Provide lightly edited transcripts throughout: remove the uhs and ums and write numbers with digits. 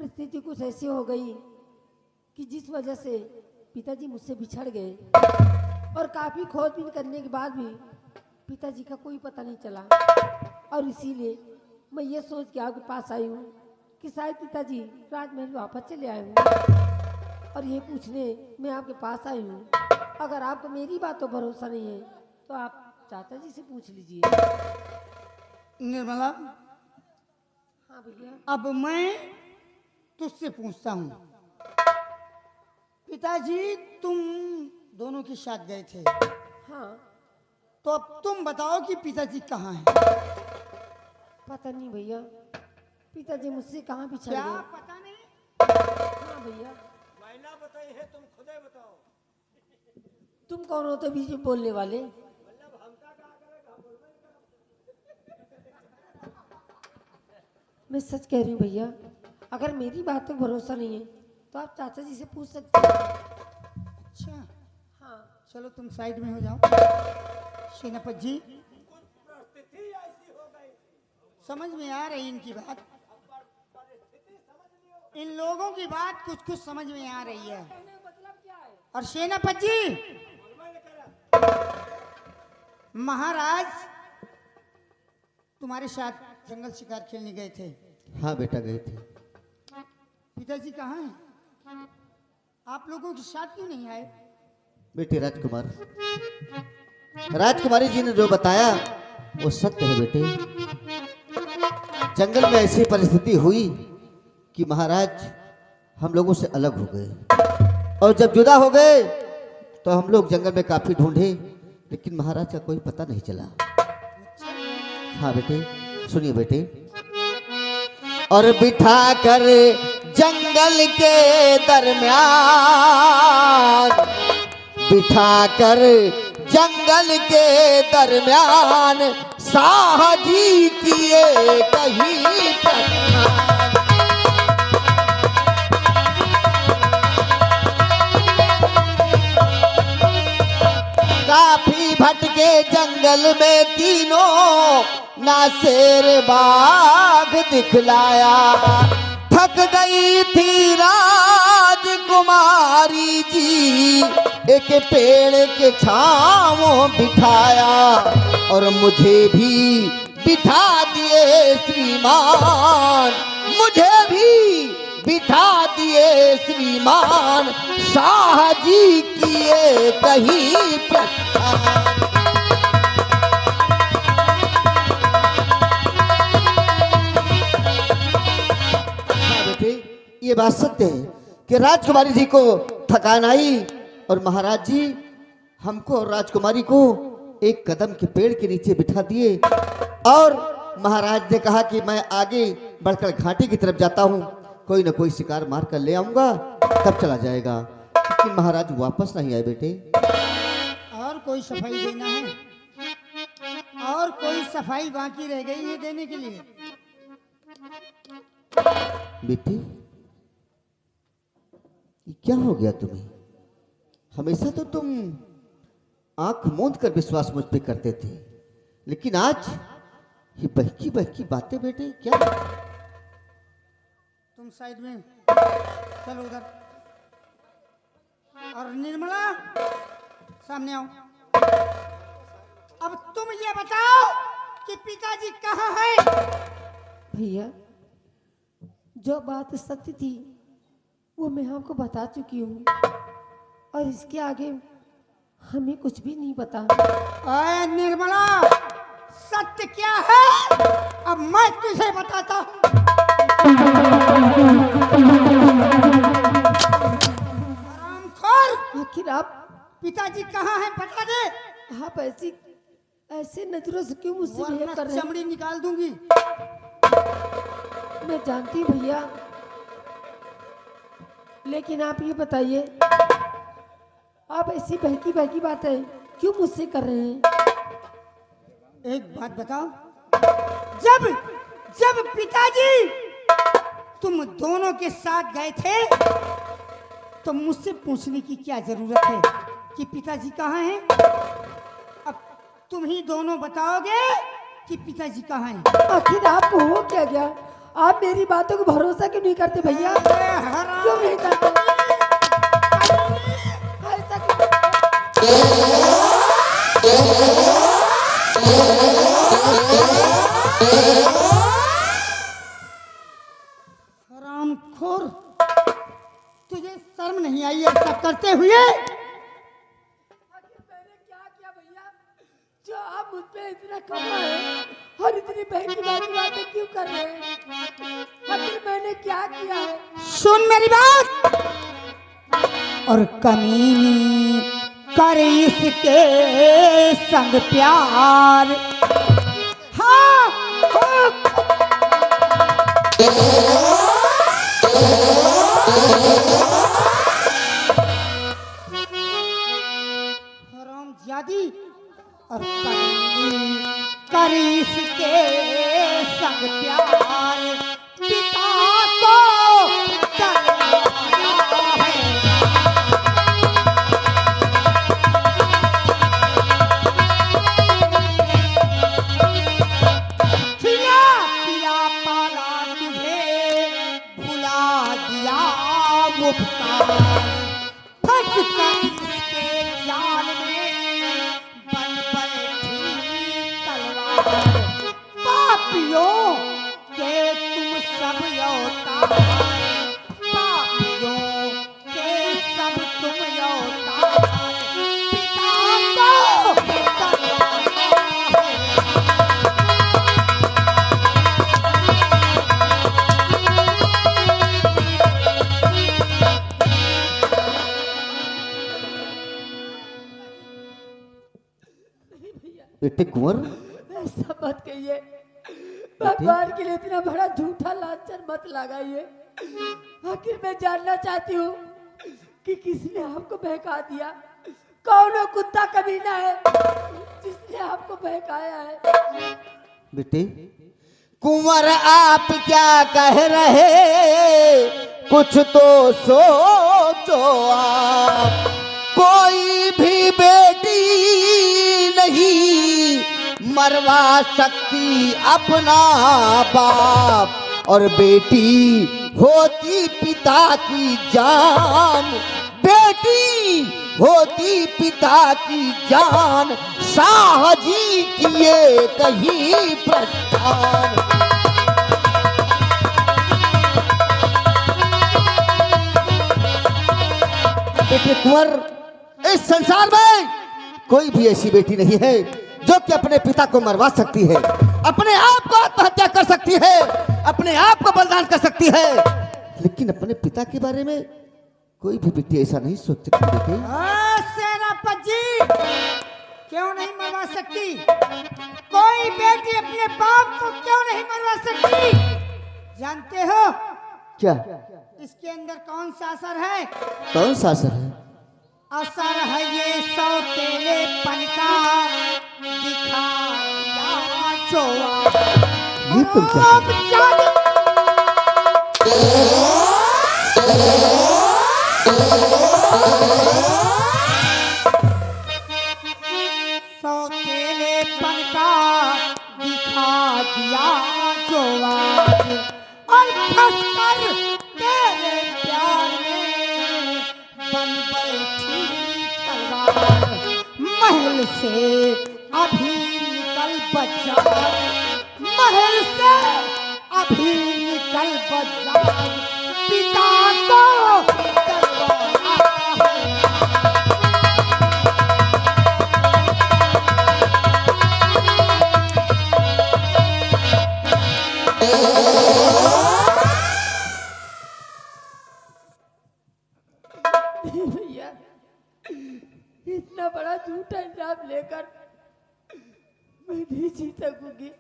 परिस्थिति कुछ ऐसी हो गई कि जिस वजह से पिताजी मुझसे बिछड़ गए और काफ़ी खोजबीन करने के बाद भी पिताजी का कोई पता नहीं चला। और इसीलिए मैं ये सोच के आपके पास आई हूँ कि शायद पिताजी राजमहल वापस चले आए हूँ। और ये पूछने मैं आपके पास आई हूँ, अगर आपको मेरी बात पर भरोसा नहीं है तो आप चाचा जी से पूछ लीजिए। निर्मला, हाँ भैया। अब मैं तुझसे पूछता हूँ, पिताजी तुम दोनों के साथ गए थे, हाँ। तो अब तुम बताओ कि पिताजी कहाँ हैं? पता नहीं भैया, पिताजी मुझसे कहाँ बिछड़ क्या गए। पता नहीं? हाँ भैया। मैंने बताई है, तुम खुदे बताओ। तुम कौन हो तो बीच में बोलने वाले? मैं सच कह रही हूँ भैया, अगर मेरी बात पर भरोसा नहीं है तो आप चाचा जी से पूछ सकते हैं। अच्छा, हाँ। चलो तुम साइड में हो जाओ। सेनापति जी, परिस्थिति ऐसी हो गई, समझ में आ रही इनकी बात, इन लोगों की बात कुछ कुछ समझ में आ रही है। और सेनापति जी, महाराज तुम्हारे साथ जंगल शिकार खेलने गए थे। हाँ बेटा, गए थे। पिताजी कहाँ हैं? आप लोगों के साथ क्यों नहीं आए? बेटे राजकुमार, राजकुमारी जी ने जो बताया वो सत्य है बेटे। जंगल में ऐसी परिस्थिति हुई कि महाराज हम लोगों से अलग हो गए, और जब जुदा हो गए तो हम लोग जंगल में काफी ढूंढे, लेकिन महाराज का कोई पता नहीं चला। हाँ बेटे, सुनिए बेटे। और बिठा कर जंगल के दरमियान, बिठा कर जंगल के दरमियान, साहजी किए कहीं पठान। काफी भटके जंगल में तीनों, ना शेर बाघ दिखलाया। थक गई थी राजकुमारी जी, एक पेड़ के छांव बिठाया, और मुझे भी बिठा दिए श्रीमान, मुझे भी बिठा दिए श्रीमान, शाह जी किए कहीं प्रस्थान। ये बात सत्य है कि राजकुमारी जी को थकान आई, और महाराज जी हमको और राजकुमारी को एक कदम के पेड़ के नीचे बिठा दिए, और महाराज ने कहा कि मैं आगे बढ़कर घाटी की तरफ जाता हूँ, कोई ना कोई शिकार मार कर ले आऊंगा, तब चला जाएगा। लेकिन महाराज वापस नहीं आए बेटे। और कोई सफाई देना है? और कोई सफाई बाकी रह गई है देने के लिए? बेटी, ये क्या हो गया तुम्हें? हमेशा तो तुम आंख मूंद कर विश्वास मुझ पे करते थे, लेकिन आज ये बहकी बहकी बातें बेटे क्या? तुम साइड में चलो उधर। और निर्मला, सामने आओ। अब तुम ये बताओ कि पिताजी कहाँ हैं? भैया, जो बात सत्य थी वो मैं आपको बता चुकी हूँ, और इसके आगे हमें कुछ भी नहीं पता। अरे निर्मला, सत्य क्या है? अब मैं तुझे बताता हूँ। हरामखोर, आखिर आप पिताजी कहाँ हैं बता दे, आप ऐसे नजरों से क्यों मुझसे बिहेव वरना कर रहे हैं? चमड़ी निकाल दूंगी। मैं जानती हूँ भैया, लेकिन आप ये बताइए, आप ऐसी बहकी बहकी बातें क्यों मुझसे कर रहे हैं? एक बात बताओ, जब जब पिताजी तुम दोनों के साथ गए थे तो मुझसे पूछने की क्या जरूरत है कि पिताजी कहाँ हैं? अब तुम ही दोनों बताओगे कि पिताजी कहाँ हैं। आखिर आपको हो क्या गया? आप मेरी बातों को भरोसा क्यों नहीं करते भैया? क्यों नहीं करते? ऐसा क्यों? हरामखोर, तुझे शर्म नहीं आई ऐसा करते हुए? आखिर मैंने क्या किया भैया जो आप मुझ पे इतना कमा है और इतनी बहकी बातें क्यों कर रहे हैं? आखिर मैंने क्या किया है? सुन मेरी बात, और कमीनी कर इसके संग प्यार। हाँ, हाँ। हरामजादी, और कमीनी कर इसके संग प्यार, पिता को करवाया है। खिला पिला पाला तुझे भुला दिया वो पुकार, फंस कर इसके जाल में बन बैठी तलवार। पापियों के तुम सब अवतार, पापियों के सब तुम अवतार, पिता को करवाया है। नहीं भैया, बेटे कुंवर, ऐसा मत कहिए। भगवान के लिए इतना बड़ा झूठा लांछन मत लगाइए। आखिर मैं जानना चाहती हूँ कि किसने आपको बहका दिया। कौन वो कुत्ता कमीना है जिसने आपको बहकाया है? बेटे कुंवर आप क्या कह रहे, कुछ तो सोचो आप। कोई भी बेटी नहीं मरवा सकती अपना बाप, और बेटी होती पिता की जान, बेटी होती पिता की जान। शाह जी किए कहीं प्रस्थान। बेटे कुंवर, इस संसार में कोई भी ऐसी बेटी नहीं है जो कि अपने पिता को मरवा सकती है, अपने आप को आत्महत्या कर सकती है, अपने आप को बलिदान कर सकती है, लेकिन अपने पिता के बारे में कोई भी बेटी ऐसा नहीं सोच सकती। बेटे सेनापति क्यों नहीं मरवा सकती? कोई बेटी अपने बाप को क्यों नहीं मरवा सकती? जानते हो क्या? इसके अंदर कौन सा असर है? कौन सा असर है? असर है ये सौतेलेपन का, दिखा दिया चोआ। ये तुम क्या? सौतेलेपन का दिखा दिया चोआ, और फंस कर तेरे प्यार में बन बैठी तलवार। महल से अभी निकल बाजार, महल से अभी निकल बाजार, पिता को करवाया है। नहीं भैया, इतना बड़ा झूठा इल्जाम लेकर मैं नहीं जी सकूंगी।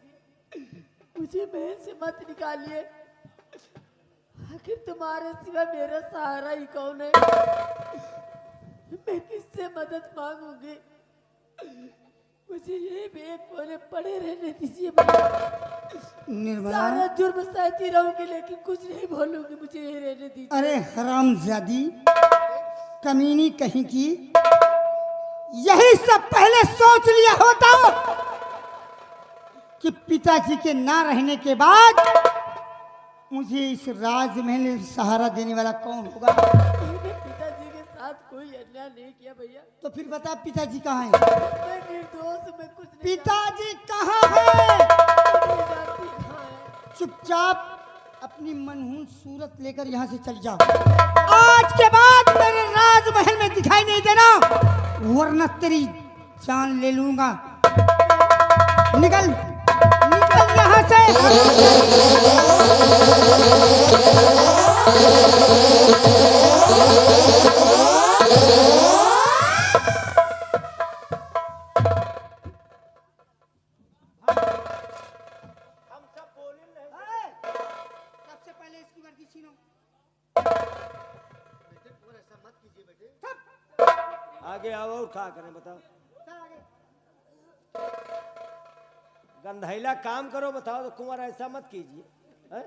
मुझे महल से मत निकालिए। आखिर तुम्हारे सिवा मेरा सहारा ही कौन है? मैं किससे मदद मांगूंगी? मुझे ये भी एक कोने पड़े रहने दीजिए। निर्मला, सारा जुर्म सहती रहूंगी लेकिन कुछ नहीं बोलूंगी। मुझे ये रहने दीजिए। अरे हरामजादी, कमीनी कहीं की, यही सब पहले सोच लिया होता कि पिताजी के ना रहने के बाद मुझे इस राजमहल में सहारा देने वाला कौन होगा? मैंने पिताजी के साथ कोई अन्याय नहीं किया भैया। तो फिर बता पिताजी कहाँ हैं? मैं निर्दोष, मैं कुछ नहीं पिताजी कहाँ हैं? जानती कहाँ है। चुपचाप अपनी मनहूस सूरत लेकर यहाँ से चल जाओ। आज के बाद मेरे राजमहल में दिखाई नहीं देना, वरना तेरी जान ले लूंगा। निकल निकल यहाँ से। हम सब बोले नहीं। सबसे पहले इसकी वर्दी छीनो। आगे आओ और क्या करें बताओ। गंधैला काम करो बताओ तो कुंवर ऐसा मत कीजिए हैं?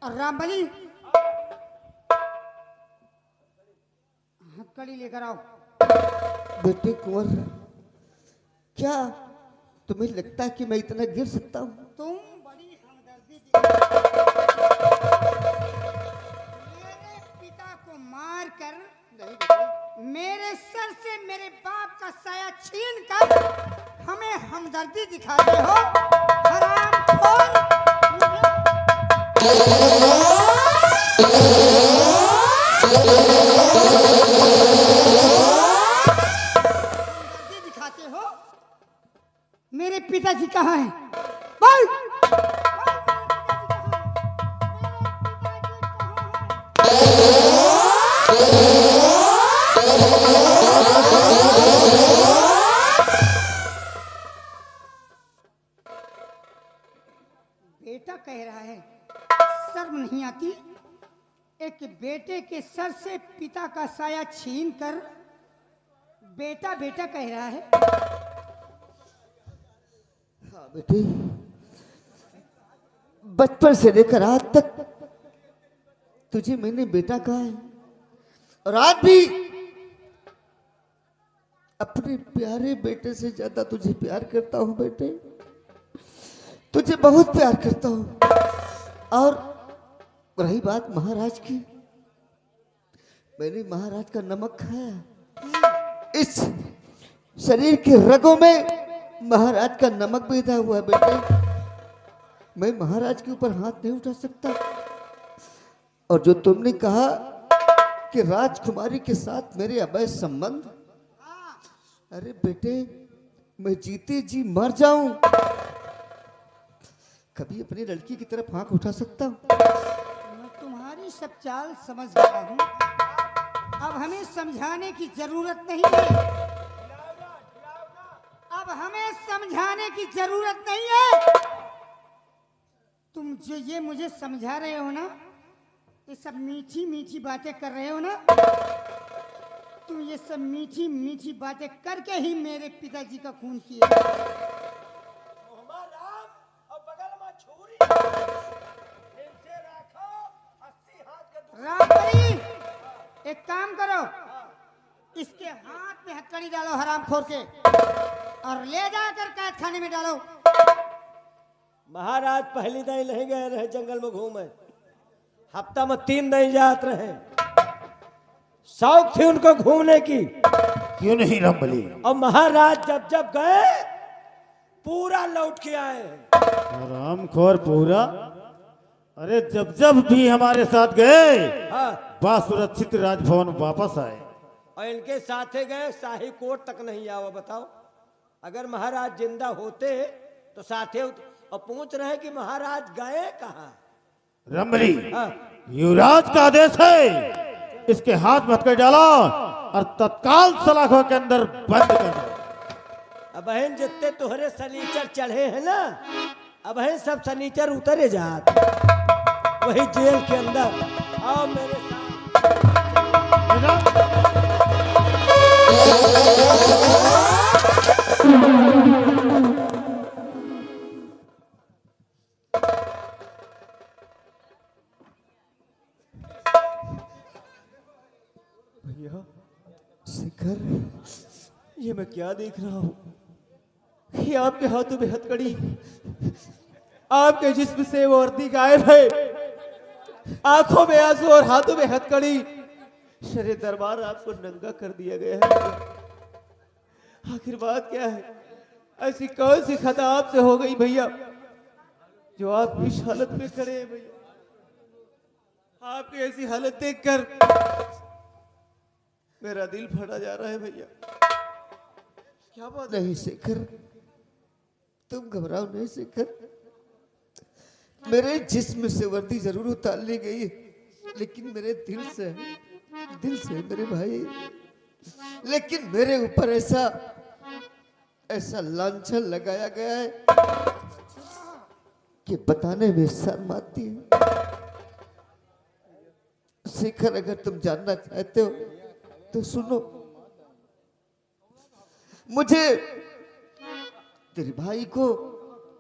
और रामबली हथकड़ी लेकर आओ। बेटे कुंवर, क्या तुम्हें लगता है कि मैं इतना गिर सकता हूँ? तुम बड़ी हमदर्दी मेरे पिता को मार कर नहीं बेटे, मेरे सर से मेरे बाप का साया छीन कर हमें हमदर्दी दिखाते हो। हरामखोर! हमदर्दी दिखाते हो। मेरे पिताजी कहाँ हैं? बोल! बेटा कह रहा है, शर्म नहीं आती? एक बेटे के सर से पिता का साया छीन कर बेटा बेटा कह रहा है। हाँ बेटे, बचपन से लेकर आज तक तुझे मैंने बेटा कहा है, और आज भी अपने प्यारे बेटे से ज्यादा तुझे प्यार करता हूं बेटे, तुझे बहुत प्यार करता हूं। और रही बात महाराज की, मैंने महाराज का नमक खाया, इस शरीर के रगों में महाराज का नमक बेधा हुआ है बेटे। मैं महाराज के ऊपर हाथ नहीं उठा सकता। और जो तुमने कहा कि राजकुमारी के साथ मेरे अवैध संबंध, अरे बेटे, मैं जीते जी मर जाऊं, कभी अपनी लड़की की तरफ आंख उठा सकता हूं? मैं तुम्हारी सब चाल समझ गया हूँ। अब हमें समझाने की जरूरत नहीं है। अब हमें समझाने की जरूरत नहीं है। तुम जो ये मुझे समझा रहे हो ना, ये सब मीठी मीठी बातें कर रहे हो ना, तुम ये सब मीठी मीठी बातें करके ही मेरे पिताजी का खून किए। मोहम्मद राम और बगल में छुरी इनसे रखो 80 हाथ का राम भाई, एक काम करो, इसके हाथ में हथकड़ी डालो हरामखोर के, और ले जाकर कैद खाने में डालो। महाराज पहली दिन नहीं गए रहे जंगल में घूमे, हफ्ता में 3 दिन जात रहे। शौक थी उनको घूमने की, क्यों नहीं रंबली? और महाराज जब जब गए पूरा लौट के आए हैं। रामखोर पूरा, अरे जब जब भी हमारे साथ गए हाँ, बस सुरक्षित राजभवन वापस आए। और इनके साथे गए शाही कोर्ट तक नहीं आवा। बताओ, अगर महाराज जिंदा होते तो साथे और पूछ रहे कि महाराज गए कहाँ? रंबली, हाँ, युवराज का आदेश है, इसके हाथ में हथकड़ी डालो और तत्काल सलाखों के अंदर बंद कर दो। अब बहन जितने तुहरे सनीचर चढ़े हैं ना, अब बहन सब सनीचर उतरे जात वही जेल के अंदर। आओ मेरे भैया शेखर, ये मैं क्या देख रहा हूँ? ये आपके हाथों में हथकड़ी, आपके जिस्म से वो वर्दी गायब है, आंखों में आंसू और हाथों में हथकड़ी। शरे दरबार आपको नंगा कर दिया गया है। आखिर बात क्या है? ऐसी कौन सी खता आपसे हो गई भैया जो आप इस हालत में खड़े हैं? भैया आपकी ऐसी हालत देखकर मेरा दिल फटा जा रहा है। भैया क्या बात है? नहीं शेखर, तुम घबराओ नहीं शेखर। मेरे जिस्म से वर्दी जरूर उतार ली गई, लेकिन मेरे दिल से मेरे भाई, लेकिन मेरे ऊपर ऐसा लांछन लगाया गया है कि बताने में शर्म आती है। शेखर, अगर तुम जानना चाहते हो तो सुनो। मुझे तेरे भाई को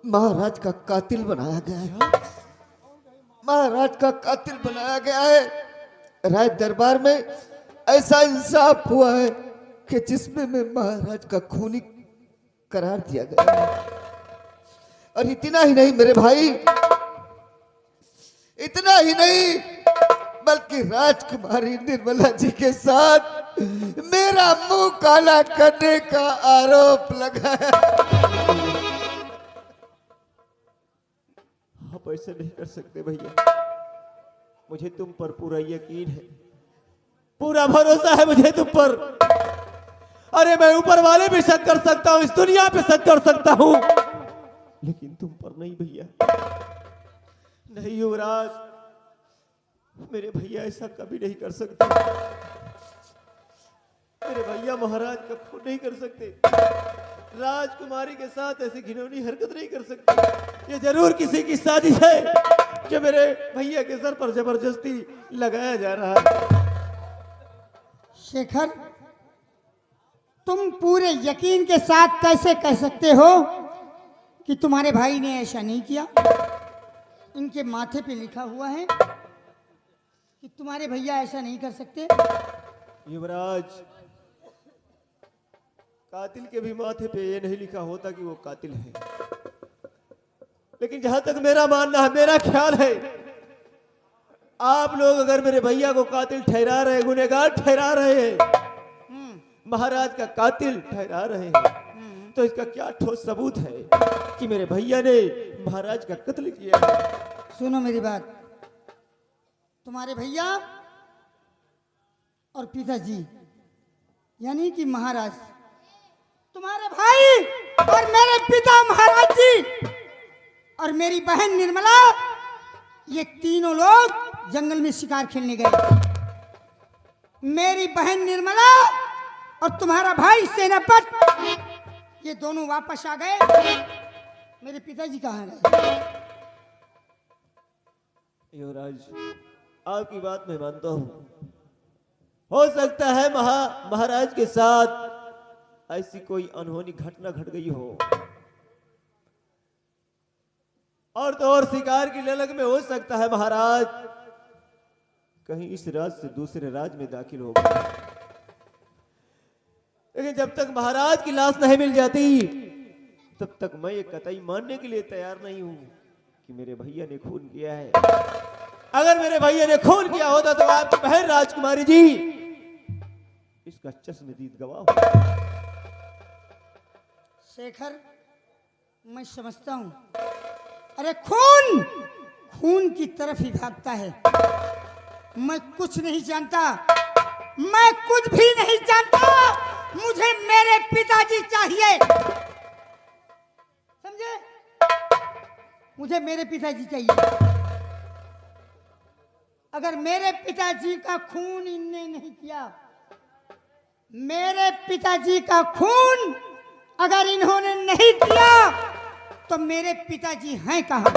महाराज का कातिल बनाया गया है। महाराज का कातिल बनाया गया है। राज दरबार में ऐसा इंसाफ हुआ है कि जिसमें मैं महाराज का खूनी करार दिया गया है। और इतना ही नहीं मेरे भाई, इतना ही नहीं, बल्कि राजकुमारी निर्मला जी के साथ मेरा मुंह काला करने का आरोप लगा है। आप ऐसा नहीं कर सकते भैया, मुझे तुम पर पूरा यकीन है, पूरा भरोसा है मुझे तुम पर। अरे मैं ऊपर वाले पे शक कर सकता हूं, इस दुनिया पे शक कर सकता हूं, लेकिन तुम पर नहीं भैया। नहीं युवराज, मेरे भैया ऐसा कभी नहीं कर सकते। मेरे भैया महाराज का खून नहीं कर सकते, राजकुमारी के साथ ऐसी घिनौनी हरकत नहीं कर सकते। ये जरूर किसी की साजिश है जो मेरे भैया के सर पर जबरदस्ती लगाया जा रहा है। शेखर, तुम पूरे यकीन के साथ कैसे कह सकते हो कि तुम्हारे भाई ने ऐसा नहीं किया? इनके माथे पे लिखा हुआ है कि तुम्हारे भैया ऐसा नहीं कर सकते। युवराज, कातिल के भी माथे पे ये नहीं लिखा होता कि वो कातिल है, लेकिन जहां तक मेरा मानना है, मेरा ख्याल है, आप लोग अगर मेरे भैया को कातिल ठहरा रहे, गुनहगार ठहरा रहे हैं, महाराज का कातिल ठहरा रहे हैं, तो इसका क्या ठोस सबूत है कि मेरे भैया ने महाराज का कत्ल किया है? सुनो मेरी बात, तुम्हारे भैया और पिताजी यानी कि महाराज, तुम्हारे भाई और मेरे पिता महाराज जी और मेरी बहन निर्मला, ये तीनों लोग जंगल में शिकार खेलने गए। मेरी बहन निर्मला और तुम्हारा भाई सेनापत, ये दोनों वापस आ गए। मेरे पिताजी कहाँ गए? युवराज, आपकी बात मैं मानता हूं, हो सकता है महाराज के साथ ऐसी कोई अनहोनी घटना घट गई हो, और तो और शिकार की ललक में हो सकता है महाराज कहीं इस राज से दूसरे राज में दाखिल हो गए। लेकिन जब तक महाराज की लाश नहीं मिल जाती, तब तक मैं ये कतई मानने के लिए तैयार नहीं हूं कि मेरे भैया ने खून किया है। अगर मेरे भैया ने खून किया होता तो आपकी बहन राजकुमारी जी इसका चश्मदीद गवाह हो। शेखर, मैं समझता हूं, अरे खून खून की तरफ ही भागता है। मैं कुछ नहीं जानता, मैं कुछ भी नहीं जानता। मुझे मेरे पिताजी चाहिए, समझे? मुझे मेरे पिताजी चाहिए। अगर मेरे पिताजी का खून इनने नहीं किया, मेरे पिताजी का खून अगर इन्होंने नहीं किया तो मेरे पिताजी हैं कहाँ?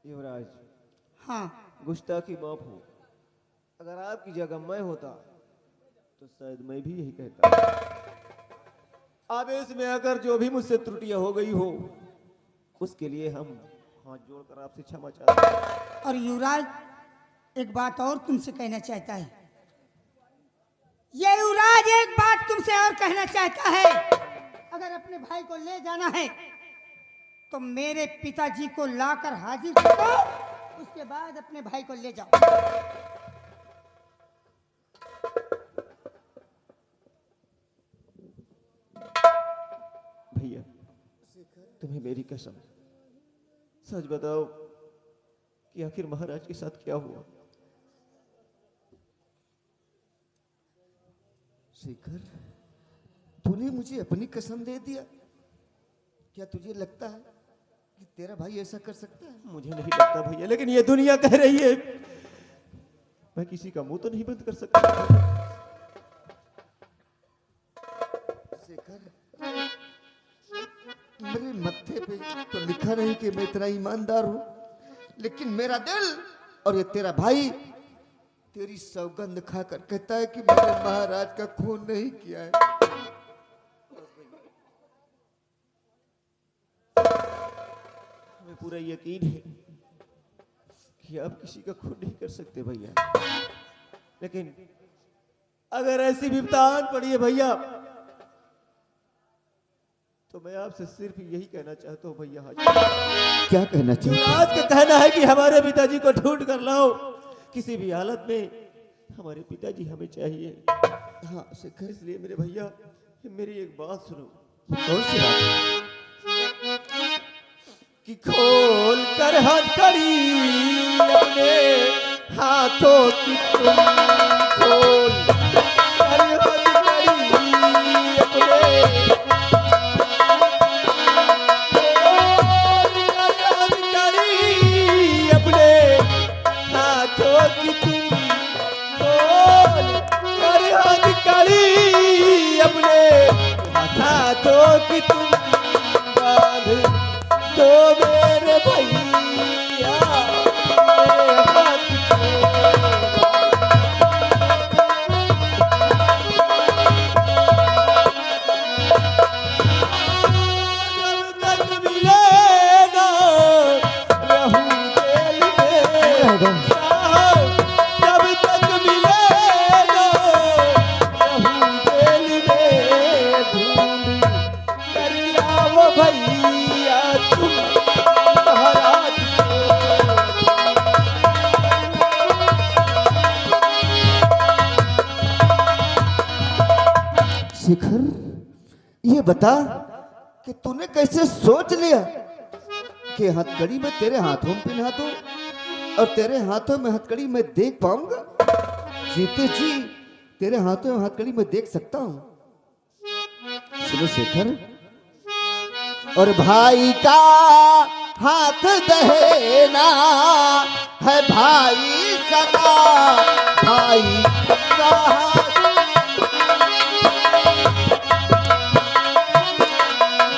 युवराज, हाँ, गुस्ताखी माफ हो। अगर आपकी जगह मैं होता तो शायद मैं भी यही कहता। आदेश में आकर जो भी मुझसे त्रुटियां हो गई हो उसके लिए हम हाथ जोड़कर आपसे क्षमा चाहते हैं। और युवराज एक बात और तुमसे कहना चाहता है। ये युवराज एक बात तुमसे और कहना चाहता है। अगर अपने भाई को ले जाना है तो मेरे पिताजी को लाकर हाजिर करो, उसके बाद अपने भाई को ले जाओ। भैया, तुम्हें मेरी कसम, सच बताओ कि आखिर महाराज के साथ क्या हुआ? शेखर, तूने मुझे अपनी कसम दे दिया। क्या तुझे लगता है कि तेरा भाई ऐसा कर सकता है? मुझे नहीं लगता भैया, लेकिन ये दुनिया कह रही है। मैं किसी का मुंह तो नहीं बंद कर सकता। शेखर, मेरे मत्थे पे तो लिखा नहीं कि मैं इतना ईमानदार हूं, लेकिन मेरा दिल और ये तेरा भाई तेरी सौगंध खाकर कहता है कि मैंने महाराज का खून नहीं किया है। हमें पूरा यकीन है कि आप किसी का खून नहीं कर सकते भैया, लेकिन अगर ऐसी विपदा आन पड़ी है भैया तो मैं आपसे सिर्फ यही कहना चाहता हूँ भैया। क्या कहना चाहिए? युवराज का कहना है कि हमारे पिताजी को ढूंढ कर लाओ। किसी भी हालत में हमारे पिताजी हमें चाहिए। हाँ शेखर, इसलिए मेरे भैया मेरी एक बात सुनो। कौन सी बात? कि खोल कर हथकड़ी अपने हाथों की तुम खोल कर हथकड़ी अपने हाथों की तुम खोल कर हथकड़ी अपने हाथों की तुम बांध तो मेरे भैया मेरे हाथ जब तक मिले ना रहूं जेल में, जब तक मिले ना रहूं जेल में, ढूंढ कर लाओ भैया तुम महाराज शेखर, ये बता कि तूने कैसे सोच लिया कि हथकड़ी में तेरे हाथों में पहना दूं और तेरे हाथों में हथकड़ी मैं देख पाऊंगा? जीते जी तेरे हाथों में हथकड़ी मैं देख सकता हूं। सुनो शेखर, और भाई का हाथ देना है भाई सदा, भाई का हाथ,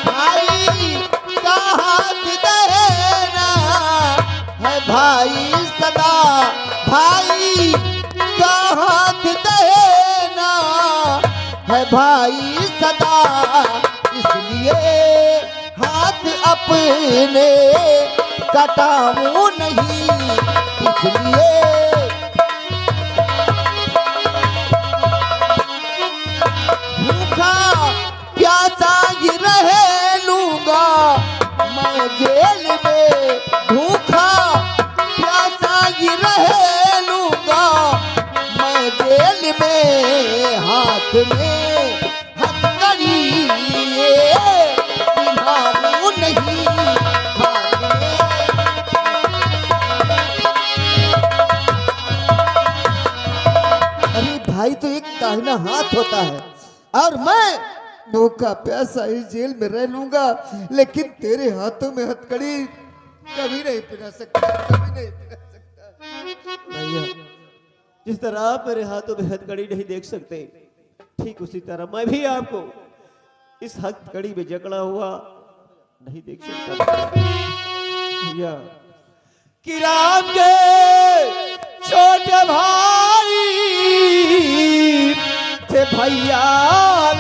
भाई का हाथ देना है भाई सदा, भाई का हाथ देना है भाई सदा। इसलिए हाथ अपने कटाऊं नहीं, इसलिए भूखा प्यासा ही रह लूंगा मैं जेल में, भूखा प्यासा ही रह लूंगा मैं जेल में। हाथ में हथकड़ी पिन्हाऊं नहीं, हाथ में। अरे भाई तो एक दाहिना हाथ होता है और मैं भूखा प्यासा ही जेल में रह लूंगा, लेकिन तेरे हाथों में हथकड़ी कभी नहीं पिला सकता, कभी नहीं पिला सकता। भैया जिस तरह आप मेरे हाथों में हथकड़ी नहीं देख सकते, ठीक उसी तरह मैं भी आपको इस हथकड़ी में जकड़ा हुआ नहीं देख सकता भैया। कि राम के छोटे भाई थे भैया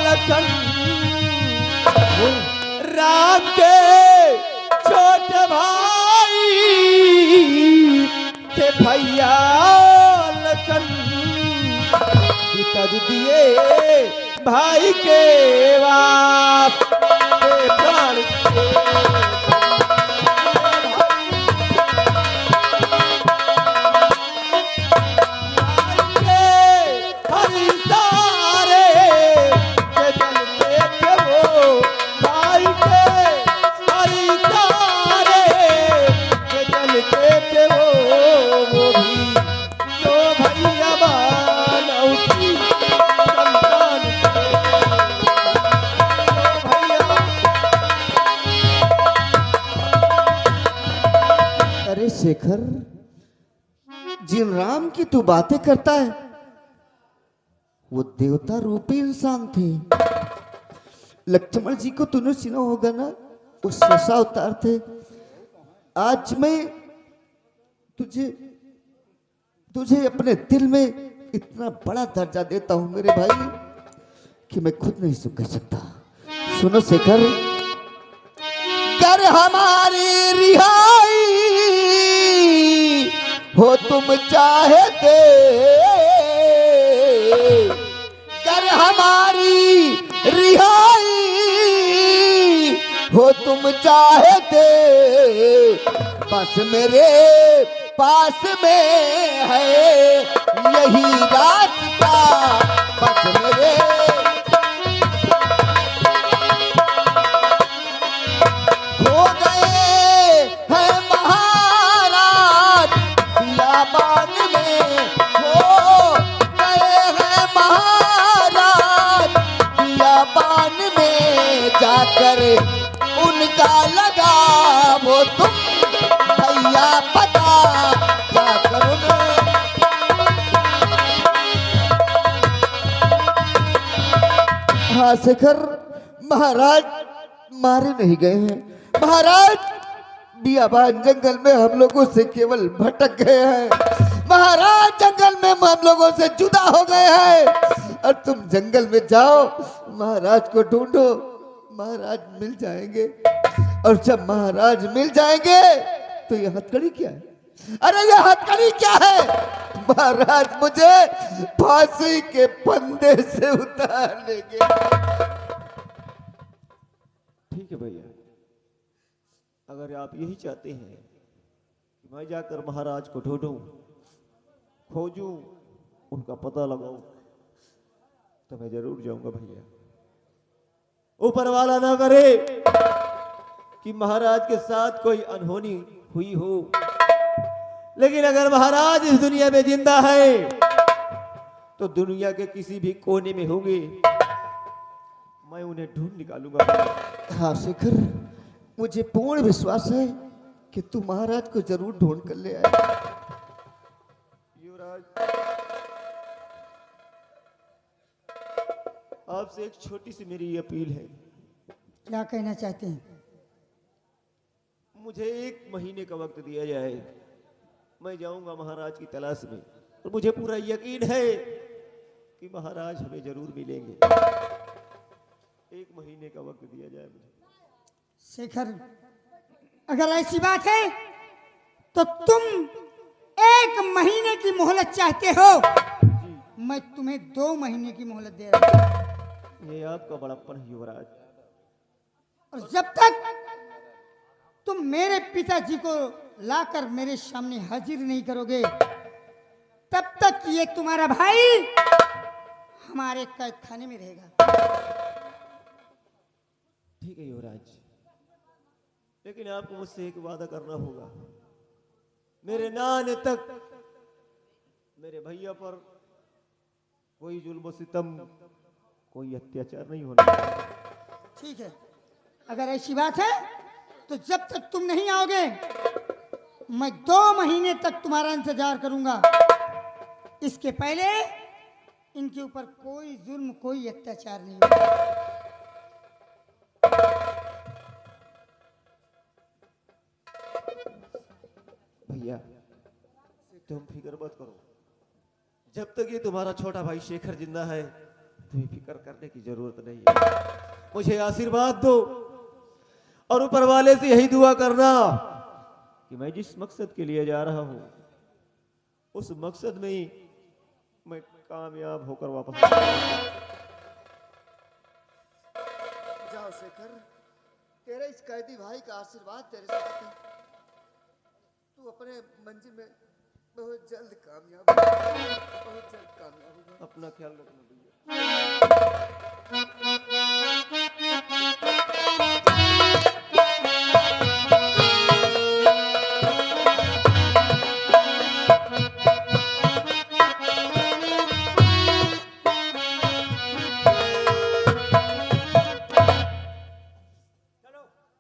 लखन, राम के छोटे भाई थे भैया लखन, पिता जी दिए भाई के वास्ते प्राण अरे शेखर, जिन राम की तू बातें करता है वो देवता रूपी इंसान थे। लक्ष्मण जी को तूने सुना होगा ना, वो शेषा अवतार थे। आज मैं तुझे तुझे अपने दिल में इतना बड़ा दर्जा देता हूं मेरे भाई कि मैं खुद नहीं सुन कह सकता। सुनो शेखर, कर हमारी रिहाई हो तुम चाहते, कर हमारी रिहाई हो तुम चाहते, बस मेरे पास में है यही रास्ता, बस मेरे हो गए हैं महाराज बियाबान में, हो गए हैं महाराज बियाबान में, जाकर उनका लगा वो तुम भैया पता, जाकर हाँ शेखर, महाराज मारे नहीं गए हैं। महाराज बियाबान जंगल में हम लोगों से केवल भटक गए हैं। महाराज जंगल में हम लोगों से जुदा हो गए हैं। और तुम जंगल में जाओ, महाराज को ढूंढो, महाराज मिल जाएंगे। और जब महाराज मिल जाएंगे तो ये हथकड़ी क्या है? अरे ये हथकड़ी क्या है? महाराज मुझे फांसी के फंदे से उतार लेंगे। ठीक है भैया, अगर आप यही चाहते हैं कि मैं जाकर महाराज को ढूंढूं, खोजूं, उनका पता लगाऊं, तो मैं जरूर जाऊंगा भैया। ऊपर वाला ना करे कि महाराज के साथ कोई अनहोनी हुई हो, लेकिन अगर महाराज इस दुनिया में जिंदा है तो दुनिया के किसी भी कोने में होंगे, मैं उन्हें ढूंढ निकालूंगा। हाँ शेखर, मुझे पूर्ण विश्वास है कि तू महाराज को जरूर ढूंढ कर ले आए। युवराज, आपसे एक छोटी सी मेरी अपील है। क्या कहना चाहते हैं? मुझे 1 महीने का वक्त दिया जाए, मैं जाऊंगा महाराज की तलाश में, और मुझे पूरा यकीन है कि महाराज हमें जरूर मिलेंगे। 1 महीने का वक्त दिया जाए मुझे। शेखर, अगर ऐसी बात है तो तुम 1 महीने की मोहलत चाहते हो, मैं तुम्हें 2 महीने की मोहलत दे रहा हूं। ये आपका बड़प्पन है युवराज। और जब तक तुम मेरे पिताजी को लाकर मेरे सामने हाजिर नहीं करोगे, तब तक ये तुम्हारा भाई हमारे कैद खाने में रहेगा। ठीक है युवराज, लेकिन आपको मुझसे एक वादा करना होगा। मेरे नाने तक मेरे भैया पर कोई जुल्म सितम, कोई अत्याचार नहीं होना। ठीक है, अगर ऐसी बात है तो जब तक तुम नहीं आओगे मैं 2 महीने तक तुम्हारा इंतजार करूंगा। इसके पहले इनके ऊपर कोई जुल्म कोई अत्याचार नहीं हुआ। भैया तुम फिक्र मत करो, जब तक ये तुम्हारा छोटा भाई शेखर जिंदा है तुम्हें फिक्र करने की जरूरत नहीं है। मुझे आशीर्वाद दो और ऊपर वाले से यही दुआ करना कि मैं जिस मकसद के लिए जा रहा हूं उस मकसद में ही मैं कामयाब होकर वापस जाओ शेखर, तेरे इस कैदी भाई का आशीर्वाद तेरे साथ है। तू अपने मंजिल में बहुत जल्द कामयाब होगा, बहुत जल्द कामयाब होगा। अपना ख्याल रखना भैया।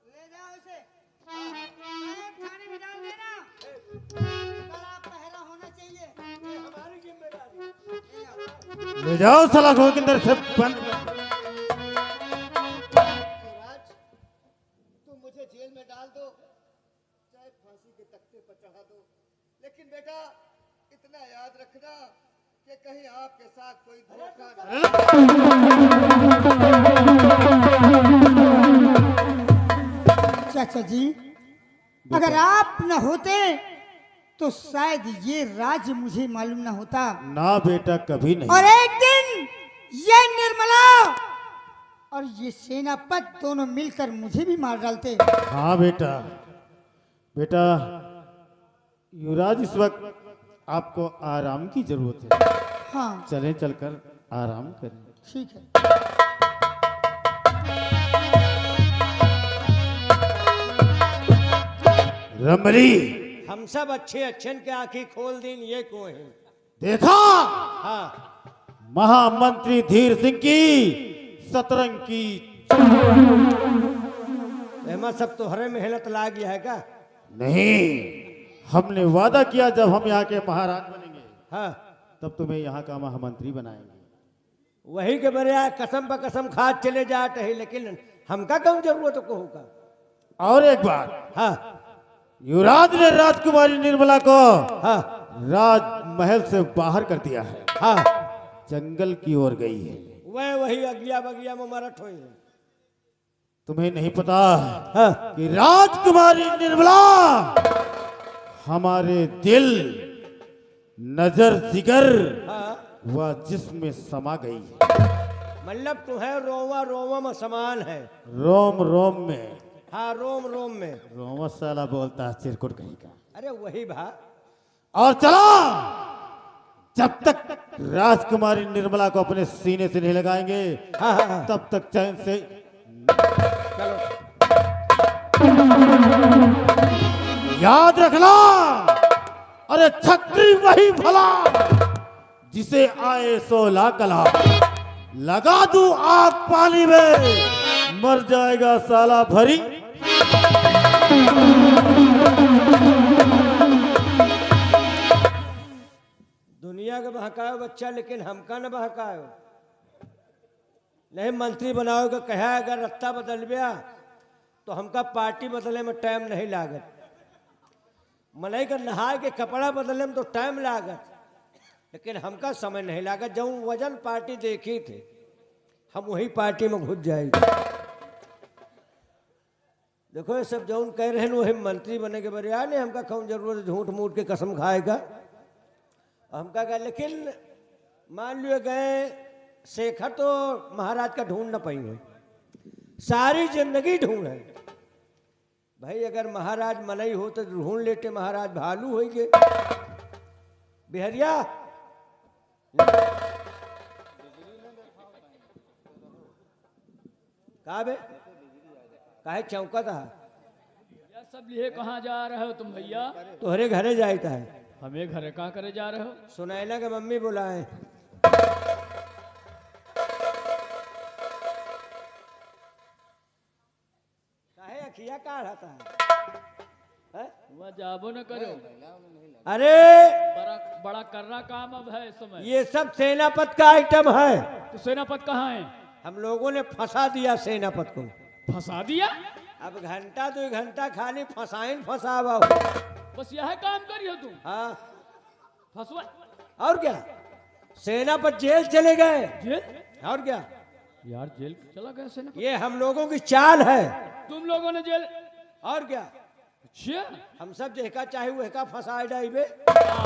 ले जाओ इसे, खाने में डाल देना। बड़ा पहरा होना चाहिए। हमारी जिम्मेदारी। ले जाओ साला को के अंदर से बंद कर। युवराज, तुम मुझे जेल में डाल दो, चाहे फांसी के तख्ते पर चढ़ा दो, लेकिन बेटा इतना याद रखना कि कहीं आपके साथ कोई धोखा न। चाचा जी, अगर आप न होते तो शायद ये राज मुझे मालूम न होता, ना बेटा कभी नहीं। और एक दिन ये निर्मला और ये सेनापति दोनों मिलकर मुझे भी मार डालते। हाँ बेटा, बेटा युवराज इस वक्त आपको आराम की जरूरत है। हाँ चलें, चलकर आराम करें। ठीक है। रमली, हम सब अच्छे अच्छन के आंखें खोल दिन ये को है। देखा हाँ, महामंत्री धीर सिंह की सतरंग की। एमा सब तोहरे मेहनत ला गया है का? नहीं, हमने वादा किया जब हम यहाँ के महाराज बनेंगे हाँ, तब तुम्हें यहाँ का महामंत्री बनाएंगे। वही के बरे कसम पर कसम खा चले जाते है, लेकिन हमका कौन जरूरत को होगा। और एक बात, हाँ युवराज ने राजकुमारी निर्मला को हाँ राजमहल से बाहर कर दिया है, हाँ, जंगल की ओर गई है। वह वही अगिया बगिया में मरठ हुई है। तुम्हें नहीं पता हाँ, कि राजकुमारी निर्मला हमारे दिल, नजर, जिगर हाँ, व जिस्म में समा गई है। मतलब तुम्हें रोवा रोवा में समान है। रोम रोम में। हाँ, रोम रोम में। रोम साला बोलता है चिरकुट कहीं का। अरे वही भा। और चलो, जब तक राजकुमारी निर्मला को अपने सीने से नहीं लगाएंगे हाँ हाँ हाँ, तब तक चैन से। चलो। याद रखना, अरे छत्री वही भला जिसे आए सो ला कला। लगा दूं आग पानी में, मर जाएगा साला भरी। दुनिया के बहकायो बच्चा, लेकिन हमका न बहकायो। नहीं मंत्री बनाओगे, कहा अगर रत्ता बदल गया तो हमका पार्टी बदलने में टाइम नहीं लागत। मनई का नहाए के कपड़ा बदलने में तो टाइम लागत, लेकिन हमका समय नहीं लागत। जब वजन पार्टी देखी थे, हम वही पार्टी में घुस जाएंगे। देखो ये सब जौन कह रहे हैं वही मंत्री बने के बरिया नहीं, हमका कौन जरूरत है झूठ मूठ के कसम खाएगा। हमका कहा, लेकिन मान लियो गए शेखर तो महाराज का ढूंढ न पाई है, सारी जिंदगी ढूंढ है भाई। अगर महाराज मनई हो तो ढूंढ लेते, महाराज भालू हो गए। बिहरिया का बे काहे चौका था? या सब लिए कहाँ जा रहे हो तुम भैया? तोहरे घरे जाता है। हमें घर कहाँ करे जा रहे हो? सुनैना के मम्मी बुलाए। काहे अखिया काढ़ता है? वह जाबो न करो। अरे बड़ा बड़ा करना काम अब है इस समय। ये सब सेनापत का आइटम है। तो सेनापत कहाँ है? हम लोगों ने फंसा दिया सेनापत को। फंसा दिया? अब घंटा 2 घंटा खाली फंसाइन फंसावा। बस यह काम करी हो तुम? हाँ फंसवा? और क्या, सेनापत जेल चले गए। जेल? और क्या, यार जेल चला गया सेनापत? ये हम लोगों की चाल है। तुम लोगों ने जेल? और क्या, अच्छा हम सब जेका चाहे वह फंसाए डाइबे।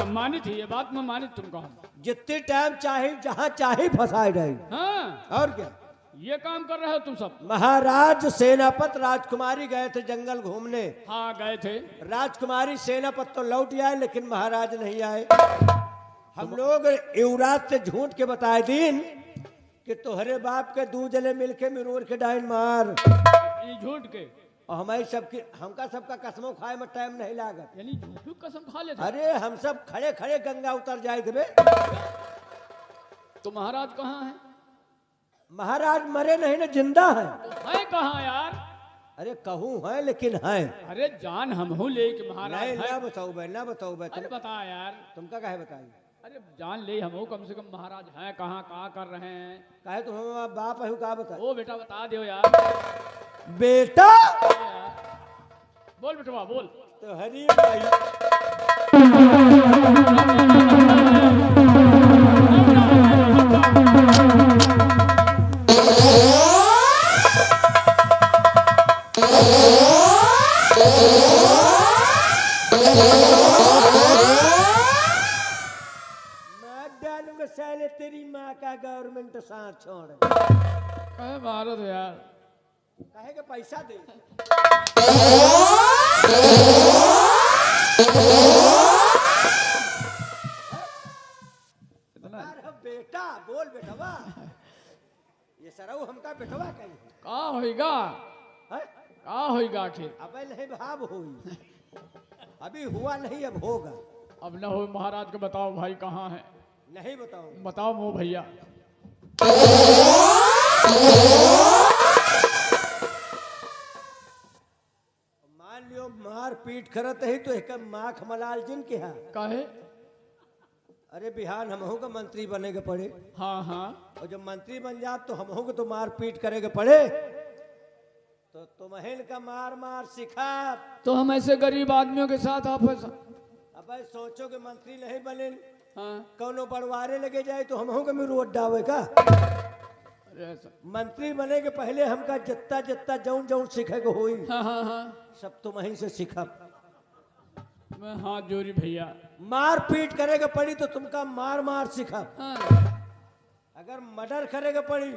मानी थी ये बात, मैं मानी तुम कहा। जितने टाइम चाहे जहाँ चाहे फंसाए डाई। हाँ और क्या, ये काम कर रहे हो तुम सब? महाराज सेनापत राजकुमारी गए थे जंगल घूमने। हाँ गए थे। राजकुमारी सेनापत तो लौट आए लेकिन महाराज नहीं आए। हम लोग युवराज से झूठ के बताए दिन कि तोहरे बाप के 2 जने मिलके मिरोर के डाइन मार। ये झूठ के? और हमारी सबकी हमका सबका कसमों खाए में टाइम नहीं लागत। यानी झूठू कसम खा लेते? अरे हम सब खड़े खड़े गंगा उतर जाए थे। तो महाराज कहाँ है? महाराज मरे नहीं ना, जिंदा है। तो है कहाँ यार? अरे कहूँ है लेकिन है। अरे जान हम हूँ ले कि महाराज नहीं है। ना बताओ बे, ना बताओ बे। अरे बता यार। तुमका काहे बताई? अरे जान ले हम कम से कम महाराज हैं कहाँ, कहाँ कर रहे हैं? काहे तुम हमारा बाप है का बता? ओ बेटा बता दो यार। बेटा यार। बोल बेटवा बोल। तो हरी भाई मैं डालूंगा साले तेरी माँ का गवर्नमेंट साथ छोड़। कहे मारो तो यार। कहे के पैसा दे। अरे बेटा बोल बेटवा, ये सरऊ हमका बेटवा कहीं का होइगा? है? का होइगा आखिर? अबे नहीं भाव हुई, अभी हुआ नहीं अब होगा। अब न हो महाराज को बताओ भाई कहाँ है? नहीं बताऊं। बताओ मो भैया। मान लियो मार पीट करत है तो एक माख मलाल जिन के यहाँ। काहे? अरे बिहान हमहू का मंत्री बने के पड़े। हाँ हाँ। और जब मंत्री बन जात तो हमहू को तो मार पीट करे के पड़े। तो तुम्हें का मार मार सिखा। तो हम ऐसे गरीब आदमियों के साथ आप ऐसा? अब सोचो कि मंत्री नहीं बने, हाँ। कौनो बड़वारे लगे जाए तो हमहू के मिरू अड्डावे का। अरे ऐसा? मंत्री बने के पहले हमका जितना जितना जौन जौन सीखे को हुई हाँ हाँ हाँ। सब तुम्हें से सीखा। मैं हाथ जोड़ी भैया। मार पीट करेगा पड़ी तो तुमका मार मार सिखा। हाँ। अगर मर्डर करेगा पड़ी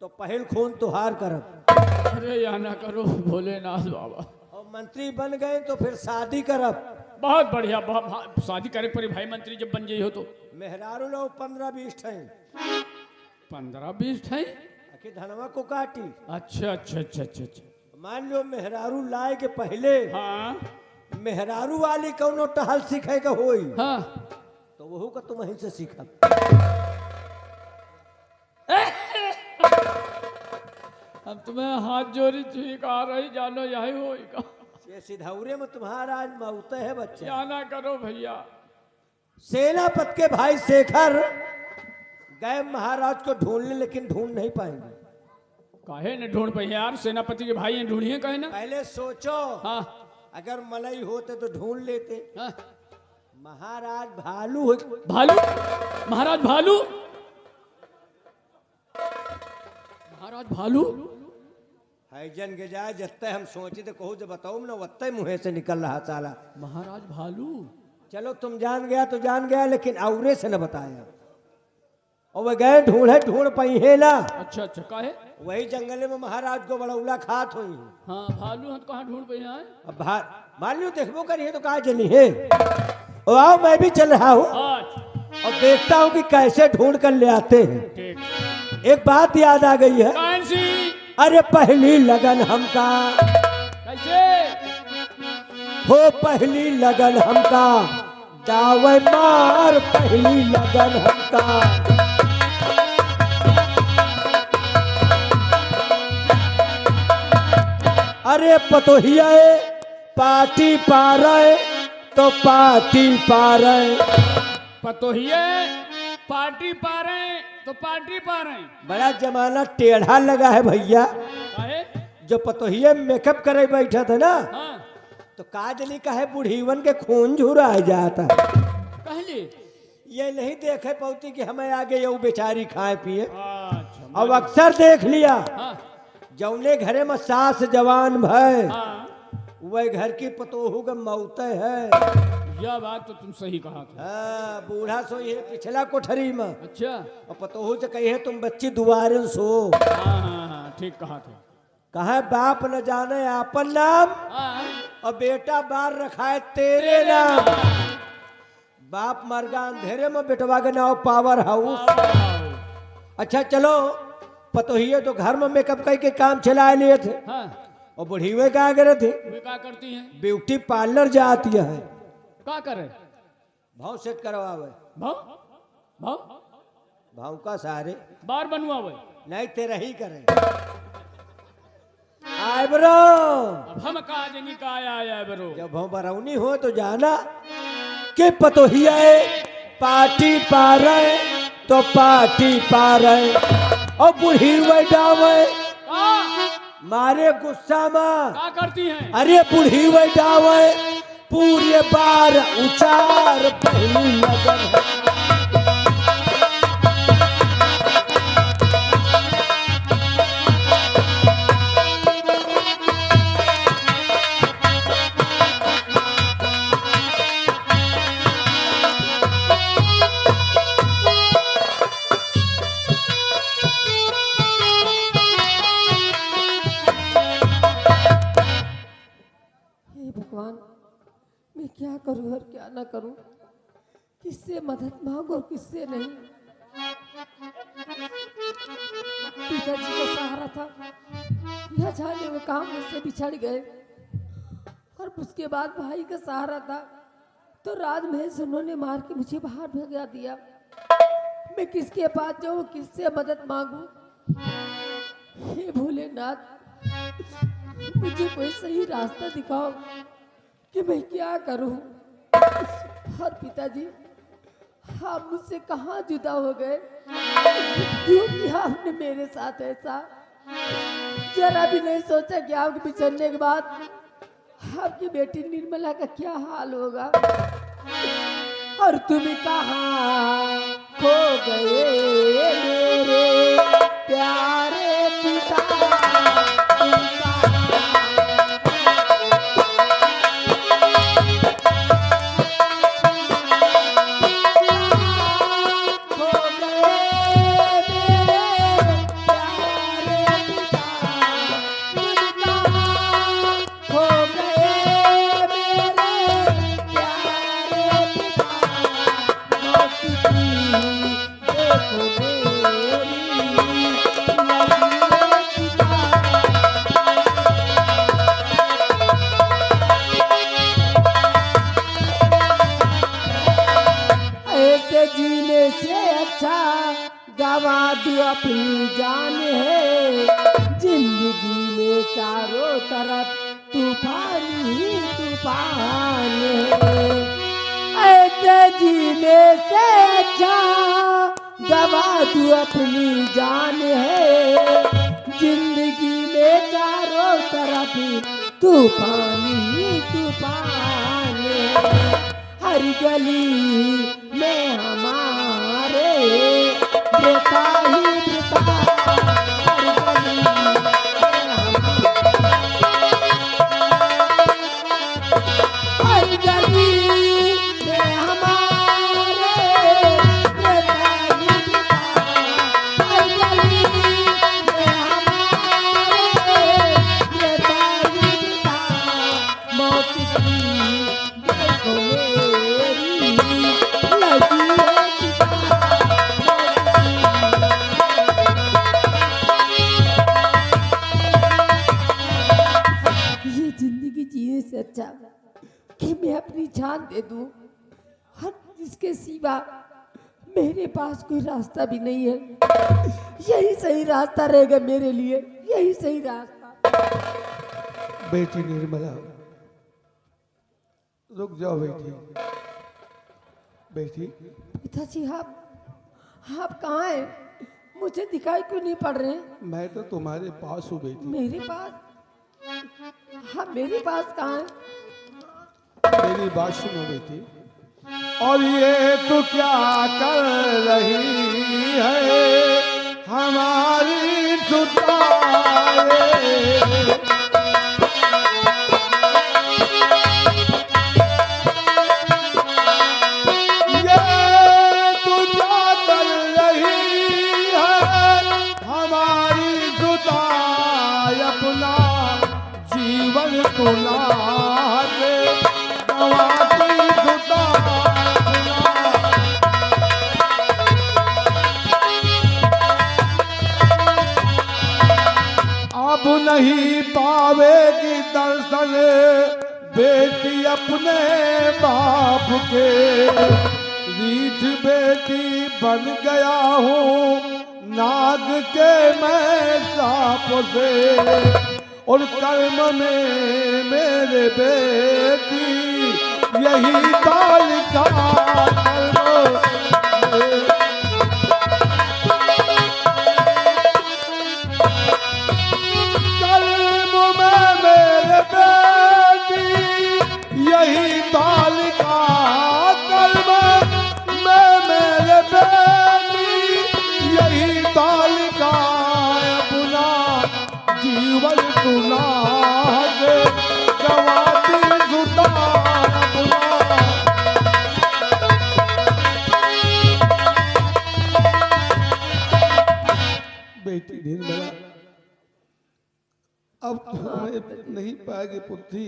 तो पहल खून तुहार करब। अरे या ना करो भोलेनाथ बाबा। और मंत्री बन गए तो फिर शादी करब। बहुत बढ़िया, बहुत शादी करे पड़ी भाई मंत्री जब बन जाइए हो तो। मेहरारू लोग 15-20 हैं। 15-20 है? आखिर धनवा को काटी। अच्छा अच्छा अच्छा अच्छा अच्छा। मान लो मेहरारू लाए के पहले हाँ मेहरारू वाली कौनो टहल सीखे का होई हाँ। तो वहू का तुम वहीं से सीखा। अब तुम्हें हाथ जोड़ी ठीक आ रही, जानो यही होगा। ये सिधौरे में तुम्हारा आज मौत है बच्चा। या ना करो भैया। सेनापत के भाई शेखर गए महाराज को ढूंढने लेकिन ढूंढ नहीं पाएंगे। काहे ने ढूंढ पाए यार? सेनापति के भाई ने ढूंढिए कहे ना। पहले सोचो हाँ अगर मलई होते तो ढूंढ लेते। हाँ। महाराज भालू हो। भालू? महाराज भालू? महाराज भालू? हैजन के जाए जत्ते हम सोचे थे कहूँ जब बताओ ना वत्ते मुँह से निकल रहा साला। महाराज भालू? चलो तुम जान गया तो जान गया लेकिन औरे से न बताया। और वह गए ढूंढ पाई है ना। अच्छा अच्छा काहे? वही जंगल में महाराज को बड़ौला खात हुई। हाँ भालू हम कहाँ ढूंढ पाए हैं? अब मान लो देखबो करिए तो कहा जनी है। और आओ मैं भी चल रहा हूँ अच्छा और देखता हूँ कि कैसे ढूंढ कर ले आते हैं। ठीक। एक बात याद आ गई है। कौन सी? अरे पहली लगन हमका कैसे? हो पहली लगन हमका दावे मार पहली लगन हमका। अरे पार्टी पा रहे तो पार्टी पा रहे। पतोहिए पार्टी पा रहे हैं तो पार्टी पा रहे हैं। बड़ा जमाना टेढ़ा लगा है भैया। काहे? जो पतोहिए मेकअप करे बैठा था ना, हाँ तो काजली का है बूढ़ीवन के खून झुरा जाता है। कहली। ये नहीं देखे पौती कि हमें आगे ये बेचारी खाए पिए। अच्छा। अब अक्सर देख लिया, हाँ जौने घरे में सास जवान भय हाँ, वह घर की पतोहू का मौत है। यह बात तो तुम सही कहा था। हाँ, बूढ़ा सोई है पिछला कोठरी में, अच्छा। और पतोहू से कही है तुम बच्ची दुआरे सो। हाँ हाँ हाँ, ठीक कहा था। कहा बाप न जाने आपन नाम, हाँ और बेटा बार रखा है तेरे नाम। बाप मर गया अंधेरे में, बेटवा के नाम पावर हाउस। अच्छा चलो, पतोहिए तो घर में मेकअप करके काम चला लिए थे, हाँ, और बुढ़ीवे क्या करे थे? वे क्या करती हैं? ब्यूटी पार्लर जाती है, क्या करे? भाव सेट करवावे। भाव भाव भाव का सारे बार बनवावे। नहीं तेरा ही करे। आइब्रो अब हम कहा जनी का आया बरो। जब भाव बरौनी हो तो जाना कि पतोहिया पार्टी पा रहे तो पार्टी पा रहे, और बुढ़ी डावे मारे गुस्सा में। क्या करती हैं? अरे बुढ़ी डावे पूरे बार उचार पहली लगन है। हे भगवान, मैं क्या करूं और क्या ना करूं, किससे मदद मांगो और किससे नहीं। पिताजी का सहारा था, न जाने वो काम मुझसे बिछड़ गए, और उसके बाद भाई का सहारा था, तो राजमहेश उन्होंने मार के मुझे बाहर भगा दिया। मैं किसके पास जाऊं, किससे मदद मांगू? हे भोलेनाथ, मुझे कोई सही रास्ता दिखाओ कि मैं क्या करूं। और पिताजी, आप मुझसे कहाँ जुदा हो गए? क्यों किया आपने मेरे साथ ऐसा? जरा भी नहीं सोचा कि आपके बिछड़ने के बाद आपकी बेटी निर्मला का क्या हाल होगा। और तुम कहाँ खो गए मेरे प्यारे पिता? गवा दो अपनी जान है, जिंदगी में चारों तरफ तूफान ही तूफान है। ऐसे जीने से अच्छा गवा दो अपनी जान है, जिंदगी में चारों तरफ तूफान ही तूफान है। हर गली में हमारे बेटा ही बेटा, हर गली में हर गली में हमारे बेटा ही बेटा, हर गली में हमारे बेटा ही बेटा। मौत की देखो मेरी लगी है चिता। ये जिंदगी जीने से अच्छा कि मैं अपनी जान दे दूं, हर जिसके सिवा मेरे पास कोई रास्ता भी नहीं है। यही सही रास्ता रहेगा मेरे लिए, यही सही रास्ता। बेटी निर्मला, रुक जाओ बेटी। बेटी पिताजी आप कहाँ हैं? मुझे दिखाई क्यों नहीं पड़ रहे? मैं तो तुम्हारे पास हूँ बेटी। मेरे पास? हाँ, मेरे पास कहाँ है? मेरी बात सुनो बेटी। और ये तो क्या कर रही है हमारी जुदाई। ये तो क्या कर रही है हमारी जुदाई। अपना जीवन तुला दे गंवाती जुदाई। अब नहीं पावेगी दर्शन बेटी अपने बाप के। रीछ बेटी बन गया हूँ नाग के मैं सांप से। और कर्म में मेरे बेटी यही दाल का यही ताल का कर्म में मेरे बेटी यही ताल का अपना जीवन तुला दे गंवाती जुदाई। अपना बेटी निर्मला अब तो हमें नहीं पाएगी पुत्री,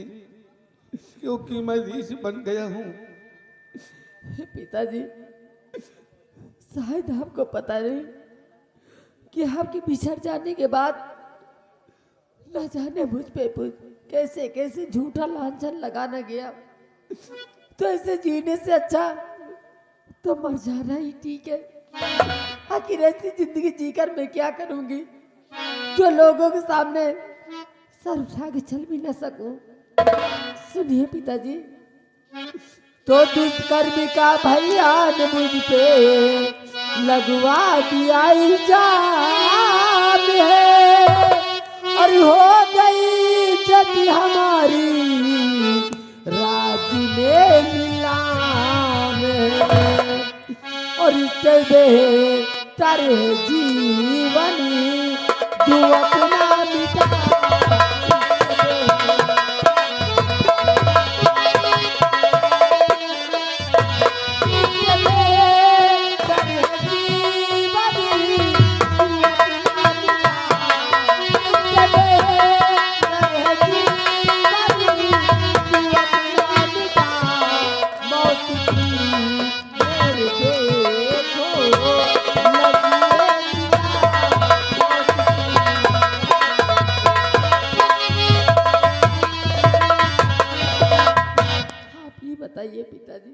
क्योंकि मैं रीछ बन गया हूँ। पिताजी, शायद आपको पता नहीं कि आपके बिछड़ जाने के बाद न जाने मुझ पे कैसे कैसे झूठा लांछन लगाना गया। तो ऐसे जीने से अच्छा तो मर जाना ही ठीक है। आखिर ऐसी जिंदगी जीकर मैं क्या करूंगी जो लोगों के सामने सर उठा के चल भी न सकूं। सुनिए पिताजी, तो दुष्कर्म का भैया ने मुझ पे लगवा दिया इल्जाम है। और हो गई जति हमारी राज में नीलाम है। और इससे बेहतर जीवन जो अपना मिटा। बताइए पिताजी,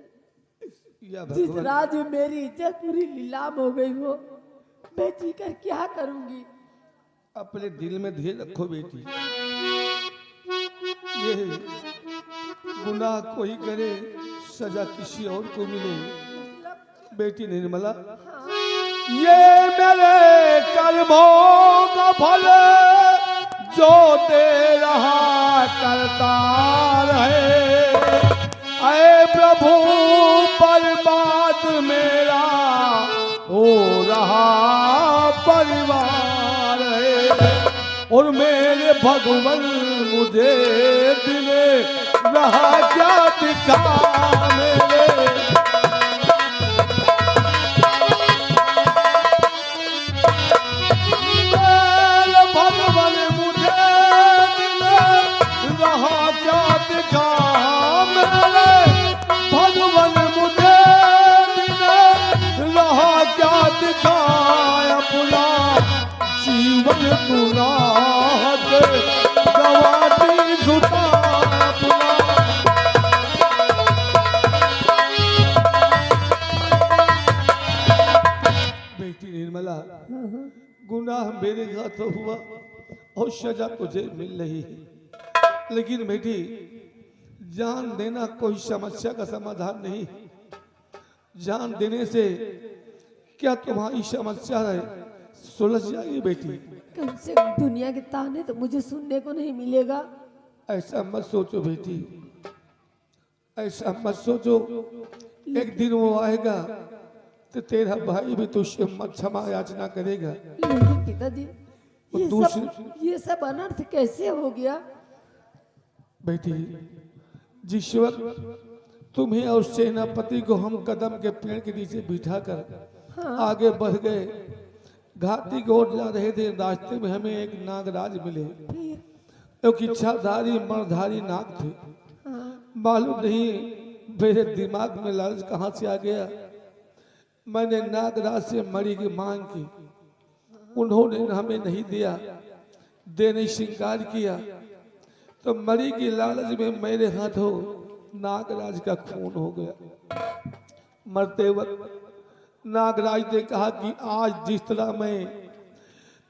जिस राज में मेरी इज्जत पूरी नीलाम हो गई हो, मैं जीकर क्या करूंगी? अपने दिल में धीरे रखो बेटी। ये गुनाह कोई करे सजा किसी और को मिले। बेटी निर्मला, ये मेरे कर्मों का फल जो दे रहा करता रहे। ऐ प्रभु बर्बाद मेरा हो रहा परिवार है। और मेरे भगवान मुझे दिले रहा क्या दिखा मेरे। भगवान मुझे दिले रहा क्या दिखा मेरे। भगवान मुझे दिले रहा क्या दिखाया। अपना जीवन तुला दे गंवाती जुदाई। अपना बेटी निर्मला, गुनाह मेरे साथ हुआ और सजा तुझे मिल रही है। लेकिन बेटी जान देना कोई समस्या का समाधान नहीं। जान देने से क्या तुम्हारी समस्या है सुलझ जाएगी बेटी। कम से कम दुनिया के ताने तो मुझे सुनने को नहीं मिलेगा। ऐसा मत सोचो बेटी, ऐसा मत सोचो। एक दिन वो आएगा तो तेरा भाई भी तुझसे मत क्षमा याचना करेगा। लेकिन पिताजी वो ये सब अनर्थ कैसे हो गया? बेटी, जिस वक्त तुम्हें और सेनापति को हम कदम के पेड़ के नीचे बिठाकर आगे बढ़ गए, घाटी की ओर जा रहे थे, रास्ते में हमें एक नागराज मिले। एक इच्छाधारी मर्दधारी नाग थे। मालूम नहीं मेरे दिमाग में लालच कहाँ से आ गया। मैंने नागराज से मणि की मांग की, उन्होंने हमें नहीं दिया, देने श्रृंगार किया तो मणि की लालच में मेरे हाथों नागराज का खून हो गया। मरते वक्त नागराज ने कहा कि आज जिस तरह मैं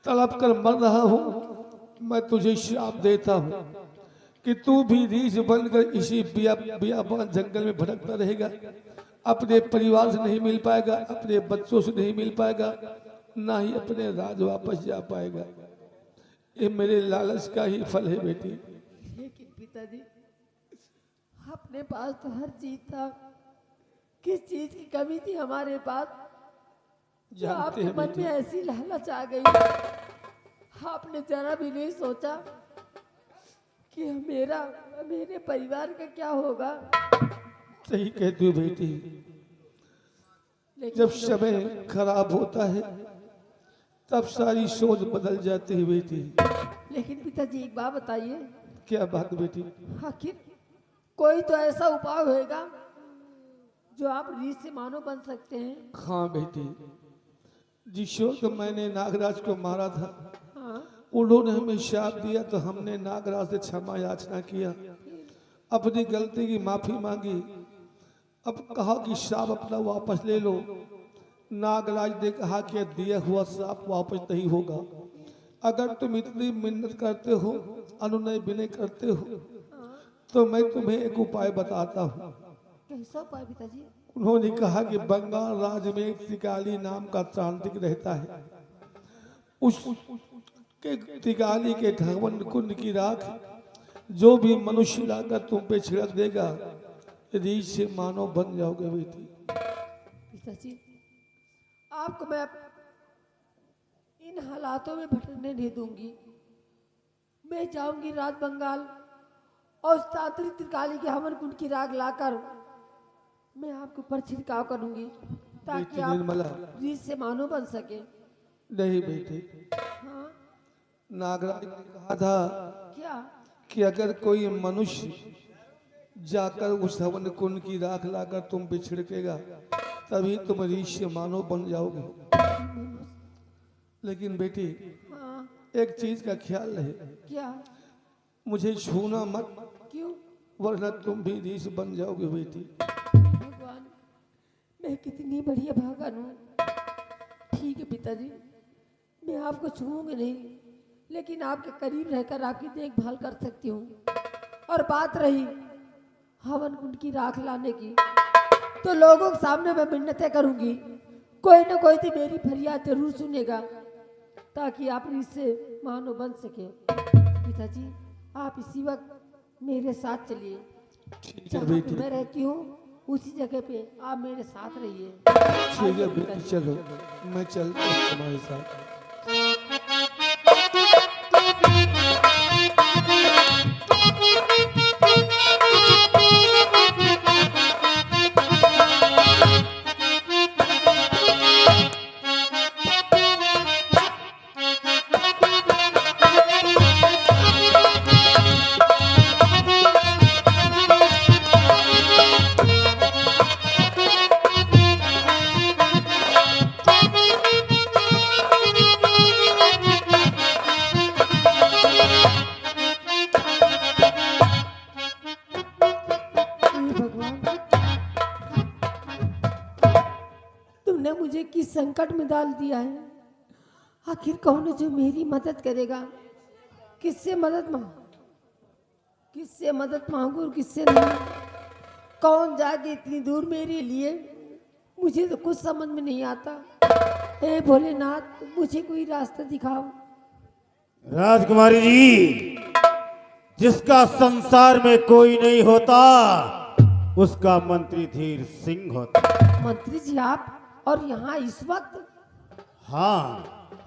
तड़प कर मर रहा हूं, मैं तुझे श्राप देता हूं कि तू भी रीछ बनकर इसी बियाबान जंगल में भटकता रहेगा। अपने परिवार से नहीं मिल पाएगा, अपने बच्चों से नहीं मिल पाएगा, ना ही अपने राज वापस जा पाएगा। ये मेरे लालच का ही फल है बेटी। लेकिन पिताजी अपने पास तो हर चीज था, किस चीज की कमी थी हमारे पास जो आपके मन में ऐसी लालच आ गई? आपने जरा भी नहीं सोचा कि मेरे परिवार का क्या होगा? सही कहती हो बेटी, जब समय खराब होता है तब सारी सोच बदल जाती है बेटी। लेकिन पिताजी एक बात बताइए। क्या बात बेटी? आखिर कोई तो ऐसा उपाय होगा जो आप रीछ से मानो बन सकते हैं। हाँ बेटी, जिस वक्त मैंने नागराज को मारा था, उन्होंने हमें श्राप दिया तो हमने नागराज से क्षमा याचना किया, अपनी गलती की माफी मांगी। अब कहा कि श्राप अपना वापस ले लो। नागराज ने कहा कि दिया हुआ श्राप वापस नहीं होगा। अगर तुम इतनी मिन्नत करते हो, अनुनय विनय करते हो, तो मैं तुम्हें एक उपाय बताता हूँ। कैसा उपाय पिताजी? उन्होंने कहा कि बंगाल राज्य में एक त्रिकाली नाम का तांत्रिक रहता है। उस के त्रिकाली के ढवन कुंड की राख जो भी मनुष्य लाकर तुम पे छिड़क देगा, रीछ से मानव बन जाओगे बेटी। पिताजी आपको मैं इन हालातों में भटकने नहीं दूंगी। मैं जाऊंगी राज बंगाल और तांत्रिक त्रिकाली के हवन कुंड की राग लाकर मैं आपके ऊपर छिड़काव करूंगी ताकि आप रीछ से मानो बन सके। नहीं बेटी, हाँ नागराज ने कहा था क्या कि अगर कोई मनुष्य जाकर उस हवन कुंड की राख लाकर तुम पे छिड़केगा तभी तुम रीछ से मानो बन जाओगे। लेकिन बेटी हाँ एक चीज का ख्याल रहे, क्या? मुझे छूना मत, क्यों? वरना तुम भी रीछ बन जाओगे बेटी। भगवान मैं कितनी बढ़िया भागन हूँ। ठीक है पिताजी, मैं आपको छूऊंगी नहीं, लेकिन आपके करीब रहकर आपकी देखभाल कर सकती हूँ। और बात रही हवन कुंड की राख लाने की, तो लोगों के सामने मैं मिन्नतें करूंगी, कोई ना कोई तो मेरी फरियाद जरूर सुनेगा ताकि आप इससे मानो बन सके। पिताजी आप इसी वक्त मेरे साथ चलिए। जहाँ पे मैं रहती हूँ उसी जगह पे आप मेरे साथ रहिए। ठीक है बेटी, चलो मैं चलता हूँ तुम्हारे साथ। मुझे किस संकट में डाल दिया है। आखिर कौन है जो मेरी मदद करेगा? किससे मदद मांग? किससे मदद मांगू और किससे नहीं? कौन जाके इतनी दूर मेरे लिए? मुझे तो कुछ समझ में नहीं आता। हे भोलेनाथ, मुझे कोई रास्ता दिखाओ। राजकुमारी जी, जिसका संसार में कोई नहीं होता उसका मंत्री धीर सिंह होता। मंत्री जी आप, और यहाँ इस वक्त? हाँ,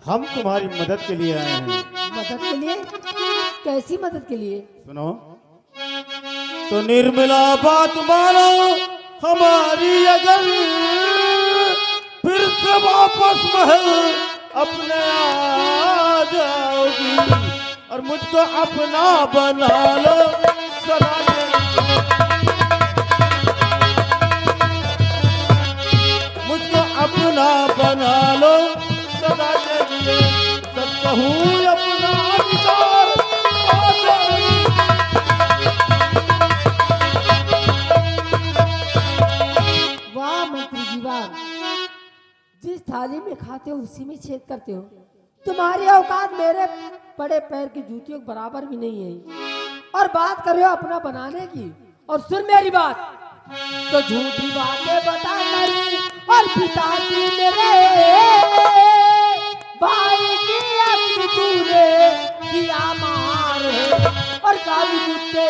हम तुम्हारी मदद के लिए आए हैं। मदद के लिए? कैसी मदद के लिए? सुनो तो निर्मला बात मानो हमारी, अगर फिर से वापस महल अपने आ जाओगी और मुझको अपना बना लो सदा के लिए। मुझको अपना बना लो सदा के लिए, सच कहूँ अपना अधिकार आ जाओगी। वाह मंत्री जी वाह, जिस थाली में खाते हो उसी में छेद करते हो। तुम्हारी औकात मेरे बड़े पैर की जूतियों के बराबर भी नहीं है, और बात कर रहे हो अपना बनाने की। और सुन मेरी बात, तो झूठी बातें बता कर और पिताजी मेरे भाई की अक्ल तूने किया मार है, और काली कुत्ते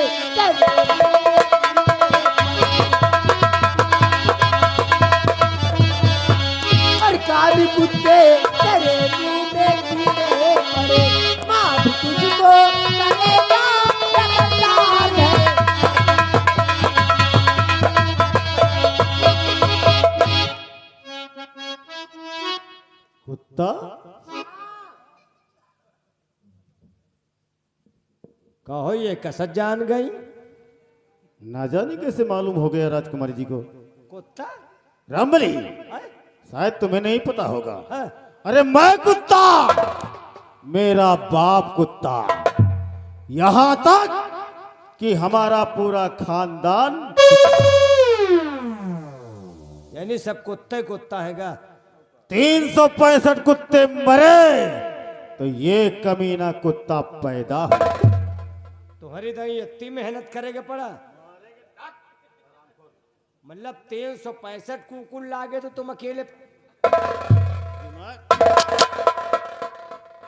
काली कुत्ते तेरे मुंह में कीड़े पड़े, माँ भी तुझको करेगा लगातार है। कुत्ता कहो ये कसत जान गई? ना जाने कैसे मालूम हो गया राजकुमारी जी को। कुत्ता? रामबली, हाँ? शायद तुम्हें नहीं पता होगा। हाँ। अरे मैं कुत्ता, मेरा बाप कुत्ता, यहां तक कि हमारा पूरा खानदान। यानी सब कुत्ते कुत्ता हैगा? 365 कुत्ते मरे तो ये कमीना कुत्ता पैदा हो। तुम्हारी तो इतनी मेहनत करेगा पड़ा, मतलब 365 कुकुर लागे तो तुम अकेले?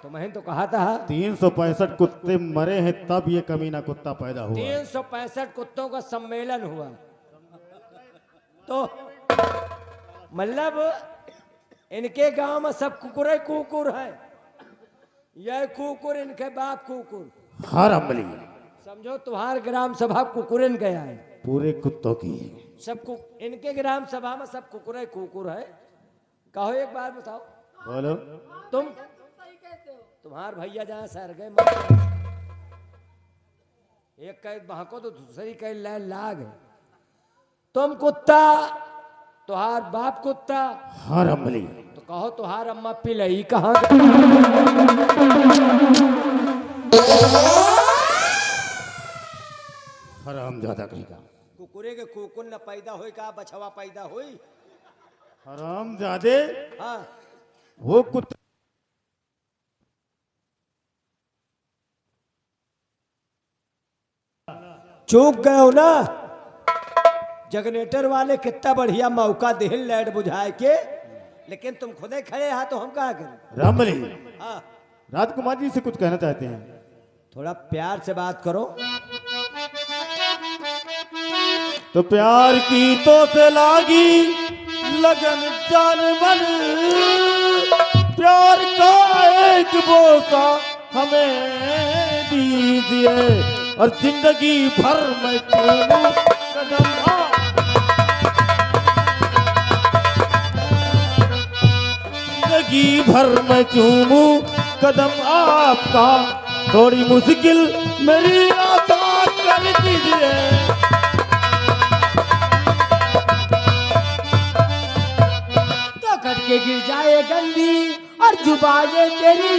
तुम्हें तो कहा था 365 कुत्ते मरे हैं तब ये कमीना कुत्ता पैदा हुआ। 365 कुत्तों का सम्मेलन हुआ, तो मतलब इनके गांव में सब कुकुर ही कुकुर है। यह कुकुर इनके बाप कुकुर। हाँ रामबली, समझो तुम्हार ग्राम सभा कुकुरन गया है, पूरे कुत्तों की है। सब इनके ग्राम सभा में सब कुकुर ही कुकुर है। कहो एक बार बताओ, बोलो। तुम्हार भैया जहाँ सर गए, एक कैद बहको तो दूसरी कैद लाग है। तुम कुत्ता, तुहार बाप कुत्ता। हाँ रामबली। तो कहो तुहार अम्मा पिलई कहाँ? हराम ज्यादा कहेगा। कुकुरे के कुकुर न पैदा होई का बछवा पैदा होई? हराम ज्यादे, हाँ। वो कुत्ता चूक गए हो ना। जगनेटर वाले कितना बढ़िया मौका दे लाइट बुझाए के, लेकिन तुम खुदे खड़े हा तो हम कहा करें? रामबली, हाँ, राजकुमार जी से कुछ कहना चाहते हैं। थोड़ा प्यार से बात करो। तो प्यार की तो से लागी लगन जान मन, प्यार का एक बोसा हमें दीजिए और जिंदगी भर मैं चूमूं कदम जिंदगी भर मैं चूमूं कदम आपका, थोड़ी मुश्किल मेरी आसान कर दीजिए। तो कटके गिर जाए गंदी और जुबाने तेरी,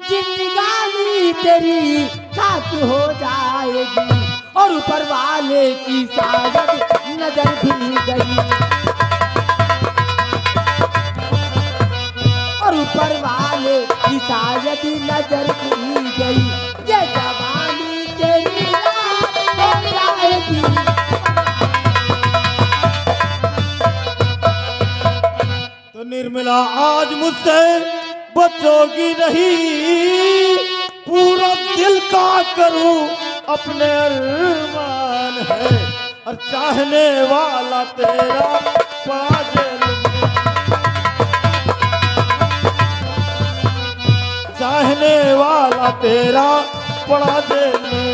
जिंदगानी तेरी खाक हो जाएगी, और ऊपर वाले की शायद नजर भी गई, और ऊपर वाले की शायद नजर भी गई। ये जवानी तेरी जोगी नहीं, पूरा दिल का करूं अपने अरमान है, और चाहने वाला तेरा पड़ा जेल में, चाहने वाला तेरा पड़ा जेल में,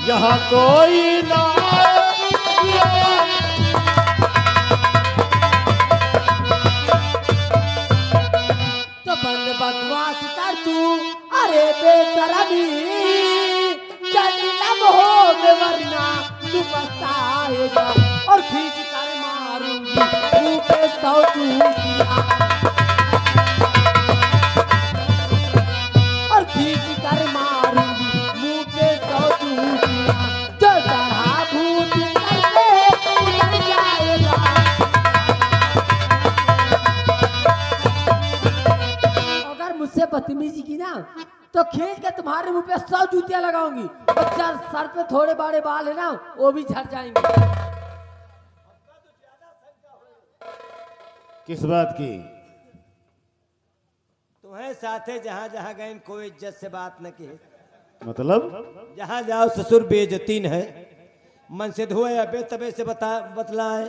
यहाँ कोई ना आए। तो बंद बकवास कर तू, अरे बेशरमी, जन्नत हो में वरना तू पछताएगा, और खींच कर मारूंगी मुंह पे 100 चूड़ियां, और खींच कर मारूंगी मुंह पे 100 चूड़ियां, जो चढ़ा भूत करके उतर जाएगा। अगर मुझसे बदतमीजी की ना तो खींच के तुम्हारे मुंह पे 100 जूतियां लगाऊंगी, और चार सर पे थोड़े बड़े बाल है ना वो भी झड़ जाएंगे। किस बात की? तुम्हें साथे जहां जहां गए कोई इज्जत से बात न की, मतलब जहां जाओ ससुर बेइज्जती न है, मन से धोए अबे तबे से बतलाए,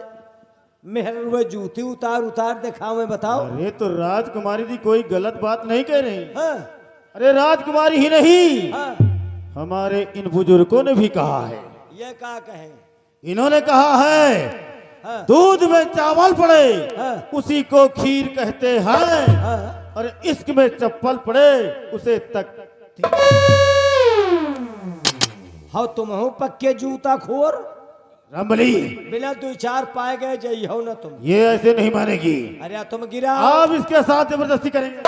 मेहर हुए जूती उतार उतार दिखावे बताओ। अरे तो राजकुमारी जी कोई गलत बात नहीं कह रही। हाँ, अरे राजकुमारी ही नहीं, हाँ, हमारे इन बुजुर्गों ने भी कहा है, ये क्या कहे? इन्होंने कहा है, हाँ, दूध में चावल पड़े हाँ, उसी को खीर कहते हैं, हाँ, और इश्क में चप्पल पड़े उसे तक। हाँ तुम हो पक्के जूता खोर, रंबली बिना 2-4 पाए गए जई हो ना तुम। ये ऐसे नहीं मानेगी, अरे तुम गिरा आप इसके साथ जबरदस्ती करेंगे।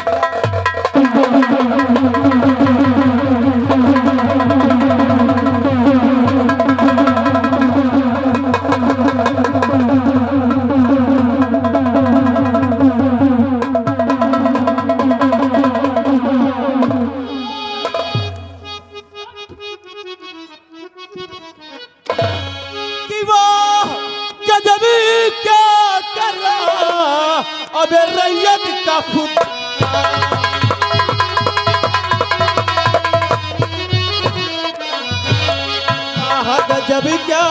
कि वाह गजब क्या कर रहा अबे रैयत का खुद, गजब क्या